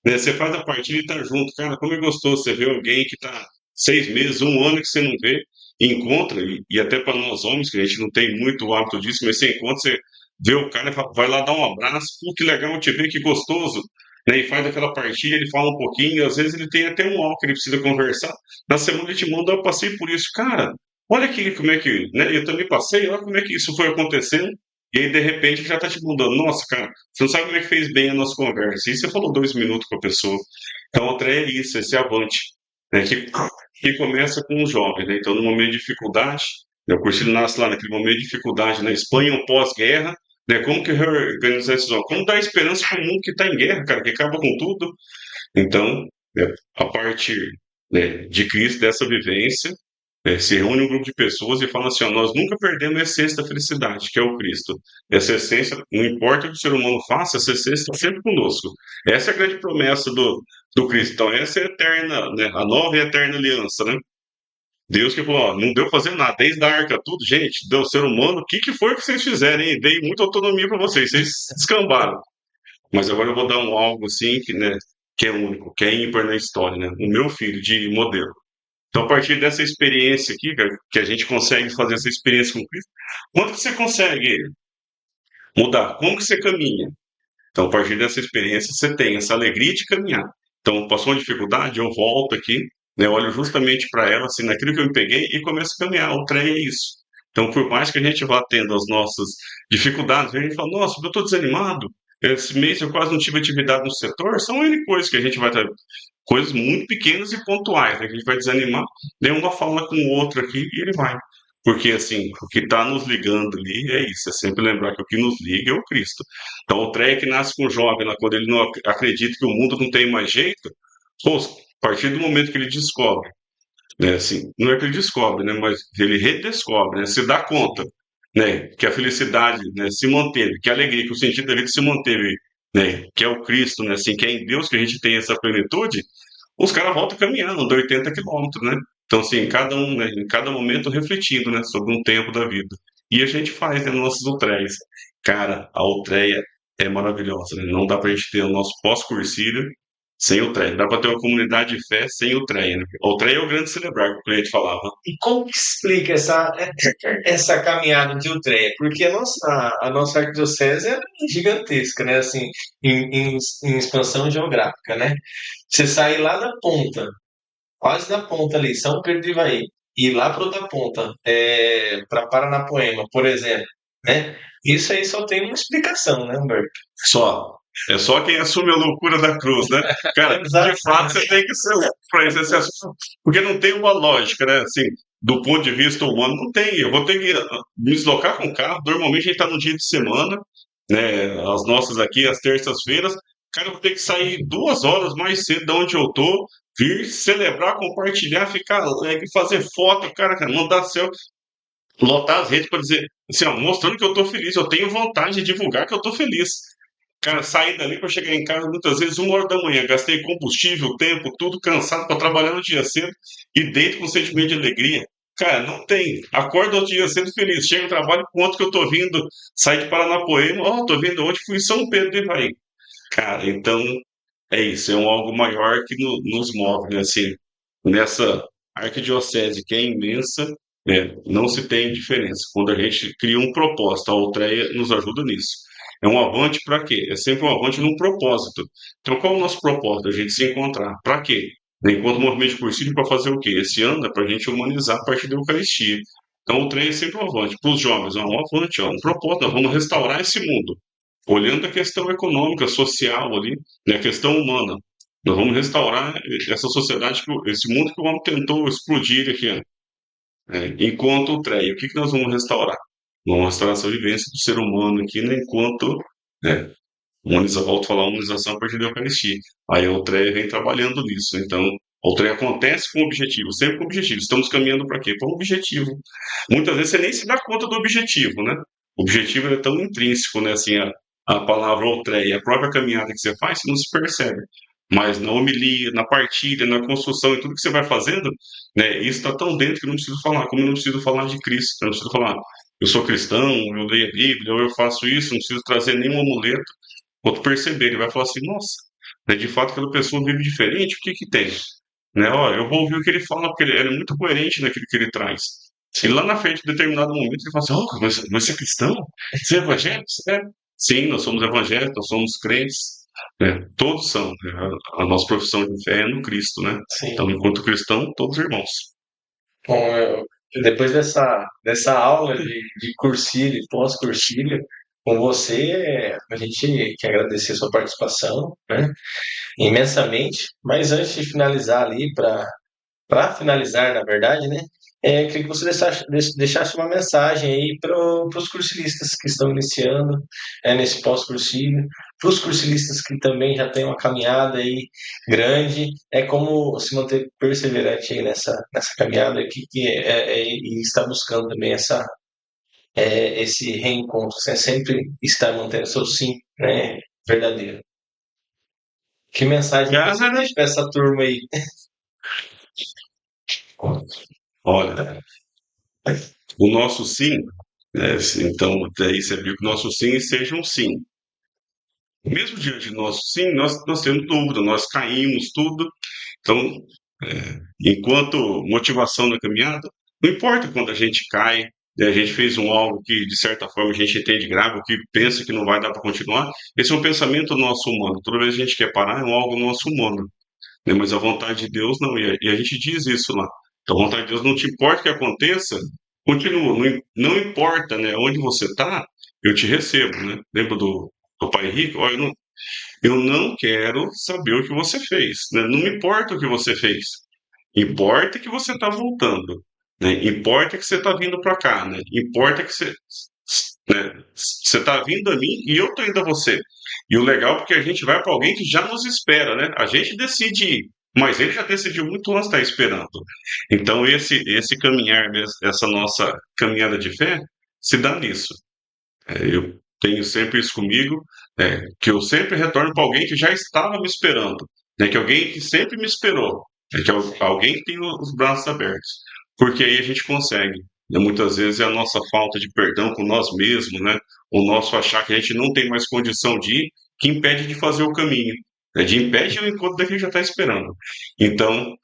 Né? Você faz a partilha e está junto. Cara, como é gostoso você ver alguém que está 6 meses, um ano que você não vê, e encontra, e até para nós homens, que a gente não tem muito o hábito disso, mas você encontra, você vê o cara, vai lá dar um abraço, pô, que legal te ver, que gostoso, né, e faz aquela partilha, ele fala um pouquinho, às vezes ele tem até um algo que ele precisa conversar. Na semana ele te manda, eu passei por isso, cara. Olha aqui como é que, né? Eu também passei, olha como é que isso foi acontecendo. E aí, de repente, já tá te mudando. Nossa, cara, você não sabe como é que fez bem a nossa conversa. E você falou 2 minutos com a pessoa. Então, outra é isso, esse avante, né? Que começa com os jovens, né? Então, no momento de dificuldade, né, o cursilho nasce lá naquele momento de dificuldade na Espanha, um pós-guerra, né? Como que reorganizar esses jovens? Como dar esperança para um mundo que está em guerra, cara, que acaba com tudo. Então, né, a partir, né, de Cristo, dessa vivência, né, se reúne um grupo de pessoas e fala assim: ó, nós nunca perdemos a essência da felicidade, que é o Cristo. Essa essência, não importa o que o ser humano faça, essa essência está sempre conosco. Essa é a grande promessa do Cristo. Então, essa é a eterna, né, a nova e eterna aliança, né? Deus que falou, ó, não deu fazer nada, desde a arca, tudo, gente, deu ser humano, o que, que foi que vocês fizeram, hein? Dei muita autonomia para vocês descambaram. Mas agora eu vou dar um algo assim que é único, que é ímpar na história, né? O meu filho de modelo. Então, a partir dessa experiência aqui, cara, que a gente consegue fazer essa experiência com Cristo, quanto que você consegue mudar? Como que você caminha? Então, a partir dessa experiência, você tem essa alegria de caminhar. Então, passou uma dificuldade, eu volto aqui, né, olho justamente para ela, assim, naquilo que eu me peguei e começo a caminhar. O trem é isso. Então, por mais que a gente vá tendo as nossas dificuldades, a gente fala, nossa, eu estou desanimado. Esse mês eu quase não tive atividade no setor. São N coisas que a gente vai ter, coisas muito pequenas e pontuais, né, que a gente vai desanimar, daí uma fala com o outro aqui e ele vai. Porque, assim, o que está nos ligando ali é isso, é sempre lembrar que o que nos liga é o Cristo. Então, o trem que nasce com o jovem, lá, quando ele não acredita que o mundo não tem mais jeito, pô, a partir do momento que ele descobre, né, assim, não é que ele descobre, né, mas ele redescobre, né, se dá conta, né, que a felicidade, né, se manteve, que a alegria, que o sentido da vida se manteve, né, que é o Cristo, né, assim, que é em Deus que a gente tem essa plenitude, os caras voltam caminhando, andam 80 quilômetros, né? Então, assim, cada um, né, em cada momento refletindo, né, sobre um tempo da vida. E a gente faz, né, nossas utreias. Cara, a utreia é maravilhosa, né? Não dá pra gente ter o nosso pós-cursílio sem utreia. Dá pra ter uma comunidade de fé sem utreia, né? A utreia é o grande celebrar, que o cliente falava. E como que explica essa caminhada de Utreia? Porque a nossa arquidiocese é gigantesca, né? Assim, em expansão geográfica, né? Você sai lá da ponta, quase da ponta ali, São Pedro de Ivaí, e ir lá para outra ponta, para Paranapoema, por exemplo, né? Isso aí só tem uma explicação, né, Humberto? Só. É só quem assume a loucura da cruz, né? Cara, de fato você tem que ser louco para isso. Porque não tem uma lógica, né? Assim, do ponto de vista humano, não tem. Eu vou ter que me deslocar com o carro. Normalmente a gente está no dia de semana, né? As nossas aqui, as terças-feiras. Cara, eu vou ter que sair 2 horas mais cedo de onde eu tô, vir celebrar, compartilhar, ficar alegre, fazer foto, cara, mandar céu, lotar as redes para dizer, assim, ó, mostrando que eu tô feliz. Eu tenho vontade de divulgar que eu tô feliz. Cara, saí dali para chegar em casa muitas vezes 1 hora da manhã, gastei combustível, tempo, tudo cansado para trabalhar no dia cedo e deito com um sentimento de alegria. Cara, não tem. Acordo outro dia cedo feliz, chego no trabalho, conto que eu tô vindo, saí de Paranapoema, ó, tô vindo ontem, fui em São Pedro de Ivaí. Cara, então é isso, é um algo maior que nos move, né? Assim, nessa arquidiocese que é imensa, né, não se tem diferença. Quando a gente cria um propósito, a Outreia nos ajuda nisso. É um avante para quê? É sempre um avante num propósito. Então, qual é o nosso propósito? A gente se encontrar. Para quê? Enquanto movimento de cursilho, para fazer o quê? Esse ano é para a gente humanizar a partir da Eucaristia. Então, o trem é sempre um avante. Para os jovens, é um avante, ó, um propósito. Nós vamos restaurar esse mundo. Olhando a questão econômica, social ali, né, a questão humana. Nós vamos restaurar essa sociedade, esse mundo que o homem tentou explodir aqui, né, enquanto o trem. O que nós vamos restaurar? Vamos restaurar essa vivência do ser humano aqui, né, enquanto, né, Volto a falar humanização a partir da Eucaristia. Aí a Outreia vem trabalhando nisso. Então, a Outreia acontece com objetivo, sempre com objetivo. Estamos caminhando para quê? Para um objetivo. Muitas vezes você nem se dá conta do objetivo, né? O objetivo é tão intrínseco, né? Assim, a palavra Outreia, a própria caminhada que você faz, você não se percebe. Mas na homilia, na partilha, na construção e tudo que você vai fazendo, né? Isso está tão dentro que eu não preciso falar. Como eu não preciso falar de Cristo, eu não preciso falar, eu sou cristão, eu leio a Bíblia, ou eu faço isso, não preciso trazer nenhum amuleto. Outro perceber, ele vai falar assim, nossa, né, de fato aquela pessoa vive diferente, o que que tem? Né, ó, eu vou ouvir o que ele fala, porque ele é muito coerente naquilo que ele traz. E Sim. lá na frente, em determinado momento, ele fala assim, oh, mas você é cristão? Você é evangélico? Você é? Sim, nós somos evangélicos, nós somos crentes, né? Todos são. Né? A nossa profissão de fé é no Cristo, né? Sim. Então, enquanto cristão, todos irmãos. Bom, depois dessa aula de cursilho e pós-cursilho, com você, a gente quer agradecer a sua participação, né, imensamente. Mas antes de finalizar ali, para finalizar, na verdade, né? Eu queria que você deixasse uma mensagem aí para os cursilistas que estão iniciando nesse pós-cursilho, para os cursilistas que também já têm uma caminhada aí grande, é como se manter perseverante aí nessa caminhada aqui, e está buscando também esse reencontro, né? Sempre estar mantendo seu sim, né, verdadeiro. Que mensagem que você Cara, deixa para essa turma aí? olha, o nosso sim, né, então, daí você viu que o nosso sim seja um sim. Mesmo diante do nosso sim, nós temos dúvida, nós caímos, tudo. Então, enquanto motivação na caminhada, não importa quando a gente cai, né, a gente fez algo que, de certa forma, a gente entende grave, ou que pensa que não vai dar para continuar, esse é um pensamento nosso humano. Toda vez que a gente quer parar, é algo nosso humano. Né? Mas a vontade de Deus não, e a gente diz isso lá. Então, a vontade de Deus não te importa o que aconteça, continua, não importa né, onde você está, eu te recebo. Né? Lembra do pai rico? Olha, eu não quero saber o que você fez. Né? Não me importa o que você fez. Importa que você está voltando. Né? Importa que você está vindo para cá. Né? Importa que você está vindo a mim e eu estou indo a você. E o legal é porque a gente vai para alguém que já nos espera. Né? A gente decide ir, mas ele já decidiu muito antes de estar esperando. Então, esse caminhar, essa nossa caminhada de fé, se dá nisso. Eu tenho sempre isso comigo, que eu sempre retorno para alguém que já estava me esperando, né, que alguém que sempre me esperou, né, que alguém que tem os braços abertos, porque aí a gente consegue. Né, muitas vezes é a nossa falta de perdão com nós mesmos, né, o nosso achar que a gente não tem mais condição de ir, que impede de fazer o caminho, né, de impede o encontro daquele que já está esperando. Então,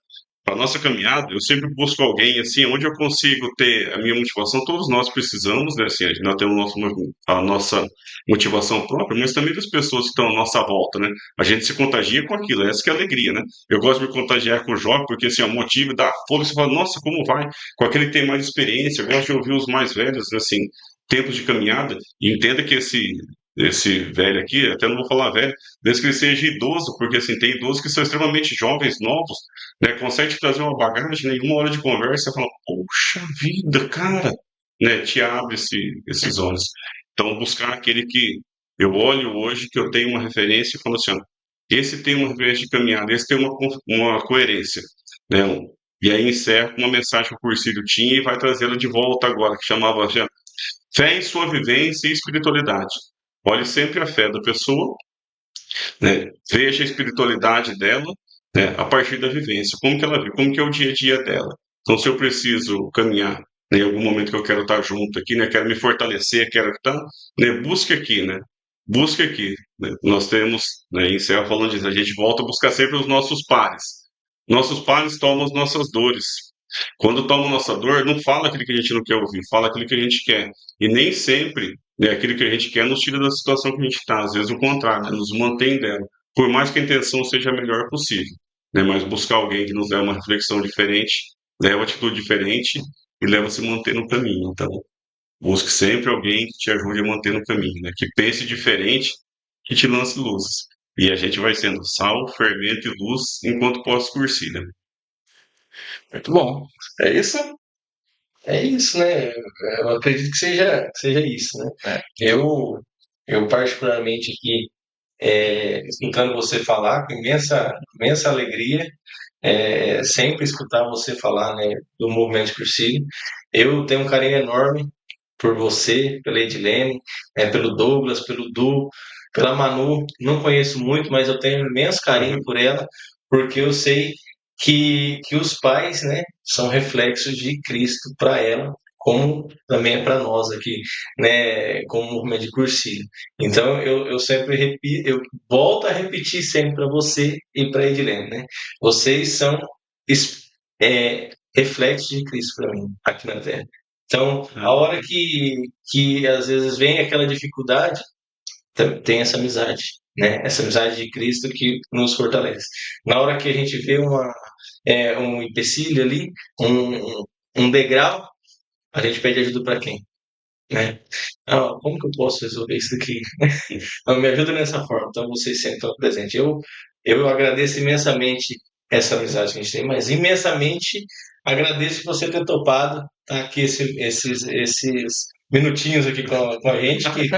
para nossa caminhada, eu sempre busco alguém assim, onde eu consigo ter a minha motivação. Todos nós precisamos, né? Assim, nós temos a nossa motivação própria, mas também das pessoas que estão à nossa volta, né? A gente se contagia com aquilo, essa que é a alegria, né? Eu gosto de me contagiar com o jovem, porque assim, é um motivo, dá fogo, você fala, nossa, como vai? Com aquele que tem mais experiência, eu gosto de ouvir os mais velhos, assim, tempos de caminhada, e entenda que esse velho aqui, até não vou falar velho, desde que ele seja idoso, porque assim, tem idosos que são extremamente jovens, novos, né, consegue trazer uma bagagem, né, em uma hora de conversa, você fala, poxa vida, cara, né, te abre esses olhos. Então, buscar aquele que eu olho hoje, que eu tenho uma referência e falo assim, ó, esse tem uma referência de caminhada, esse tem uma coerência, né, e aí encerra com uma mensagem que o Cursílio tinha e vai trazê-la de volta agora, que chamava já, fé em sua vivência e espiritualidade. Olhe sempre a fé da pessoa, né? Veja a espiritualidade dela, né, a partir da vivência, como que ela vive, como que é o dia a dia dela. Então, se eu preciso caminhar, né, em algum momento que eu quero estar junto aqui, né, quero me fortalecer, quero estar, né, busque aqui, né, busque aqui. Né. Nós temos, né, em Serra falando disso, a gente volta a buscar sempre os nossos pares. Nossos pares tomam as nossas dores. Quando toma nossa dor, não fala aquilo que a gente não quer ouvir, fala aquilo que a gente quer. E nem sempre né, aquilo que a gente quer nos tira da situação que a gente está. Às vezes o contrário, né, nos mantém dela. Por mais que a intenção seja a melhor possível. Né, mas buscar alguém que nos dê uma reflexão diferente, leva uma atitude diferente e leva a se manter no caminho. Então, busque sempre alguém que te ajude a manter no caminho, né, que pense diferente, que te lance luzes. E a gente vai sendo sal, fermento e luz enquanto pós-cursi, né? Muito bom. É isso? É isso, né? Eu acredito que seja isso, né? É. Eu, eu particularmente aqui. escutando você falar, com imensa alegria, sempre escutar você falar, né, do movimento de Cursilho. Eu tenho um carinho enorme por você, pela Edilene, pelo Douglas, pelo Du, pela Manu. Não conheço muito, mas eu tenho imenso carinho por ela, porque eu sei que os pais, né, são reflexos de Cristo para ela, como também é para nós aqui, né, como movimento de Cursilho. Então eu sempre repito, eu volto a repetir sempre para você e para a Edilene, né? Vocês são reflexos de Cristo para mim aqui na Terra. Então, a hora que às vezes vem aquela dificuldade, tem essa amizade, né? Essa amizade de Cristo que nos fortalece. Na hora que a gente vê um empecilho ali, um degrau, a gente pede ajuda para quem? Né? Ah, como que eu posso resolver isso aqui? Então, me ajuda nessa forma. Então, vocês sempre estão presentes. Eu agradeço imensamente essa amizade que a gente tem, mas imensamente agradeço você ter topado estar aqui esses minutinhos aqui com a gente, que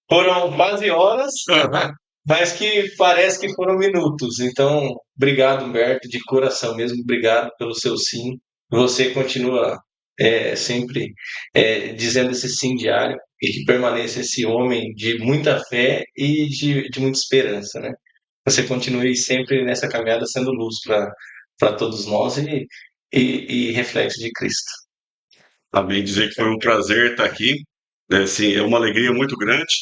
foram quase horas, mas que parece que foram minutos. Então, obrigado, Humberto, de coração mesmo. Obrigado pelo seu sim. Você continua sempre dizendo esse sim diário e que permaneça esse homem de muita fé e de muita esperança, né? Você continue sempre nessa caminhada sendo luz para todos nós e reflexo de Cristo. Também dizer que foi um prazer estar aqui, né? Assim, é uma alegria muito grande,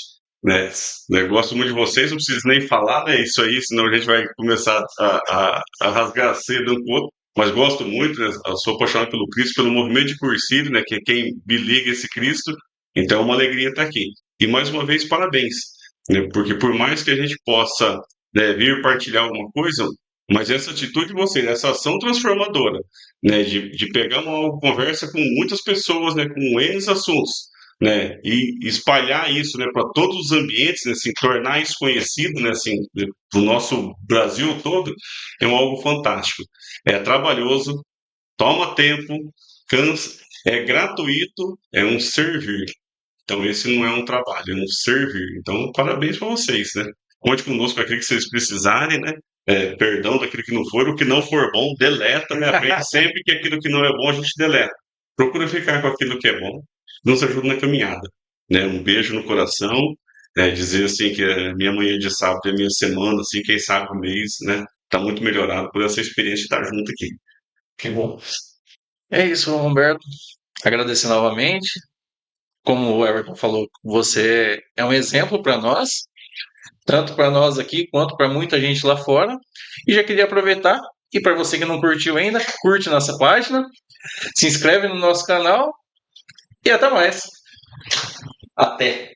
né? Gosto muito de vocês, não preciso nem falar, né? Isso aí, senão a gente vai começar a rasgar cedo um pouco. Mas gosto muito, né? Eu sou apaixonado pelo Cristo, pelo movimento de Cursilho, né? Que é quem me liga esse Cristo. Então é uma alegria estar aqui. E mais uma vez, parabéns, né? Porque por mais que a gente possa, né, vir partilhar alguma coisa, mas essa atitude de vocês, essa ação transformadora, né, de pegar uma conversa com muitas pessoas, né, com N assuntos, né, e espalhar isso, né, para todos os ambientes, né, assim, tornar isso conhecido, né, assim, do nosso Brasil todo, é algo fantástico. É trabalhoso, toma tempo, cansa, é gratuito, é um servir. Então esse não é um trabalho, é um servir. Então parabéns para vocês, né? Conte conosco para aquilo que vocês precisarem, né? Perdão daquilo que não for, o que não for bom, deleta, né? Aprende sempre que aquilo que não é bom a gente deleta. Procura ficar com aquilo que é bom, nos ajuda na caminhada, né? Um beijo no coração, dizer assim que a minha manhã de sábado é a minha semana, assim, quem sabe o mês, né? Tá muito melhorado por essa experiência de estar junto aqui. Que bom. É isso, Humberto. Agradecer novamente. Como o Everton falou, você é um exemplo para nós, tanto para nós aqui quanto para muita gente lá fora. E já queria aproveitar e para você que não curtiu ainda, curte nossa página, se inscreve no nosso canal e até mais. Até.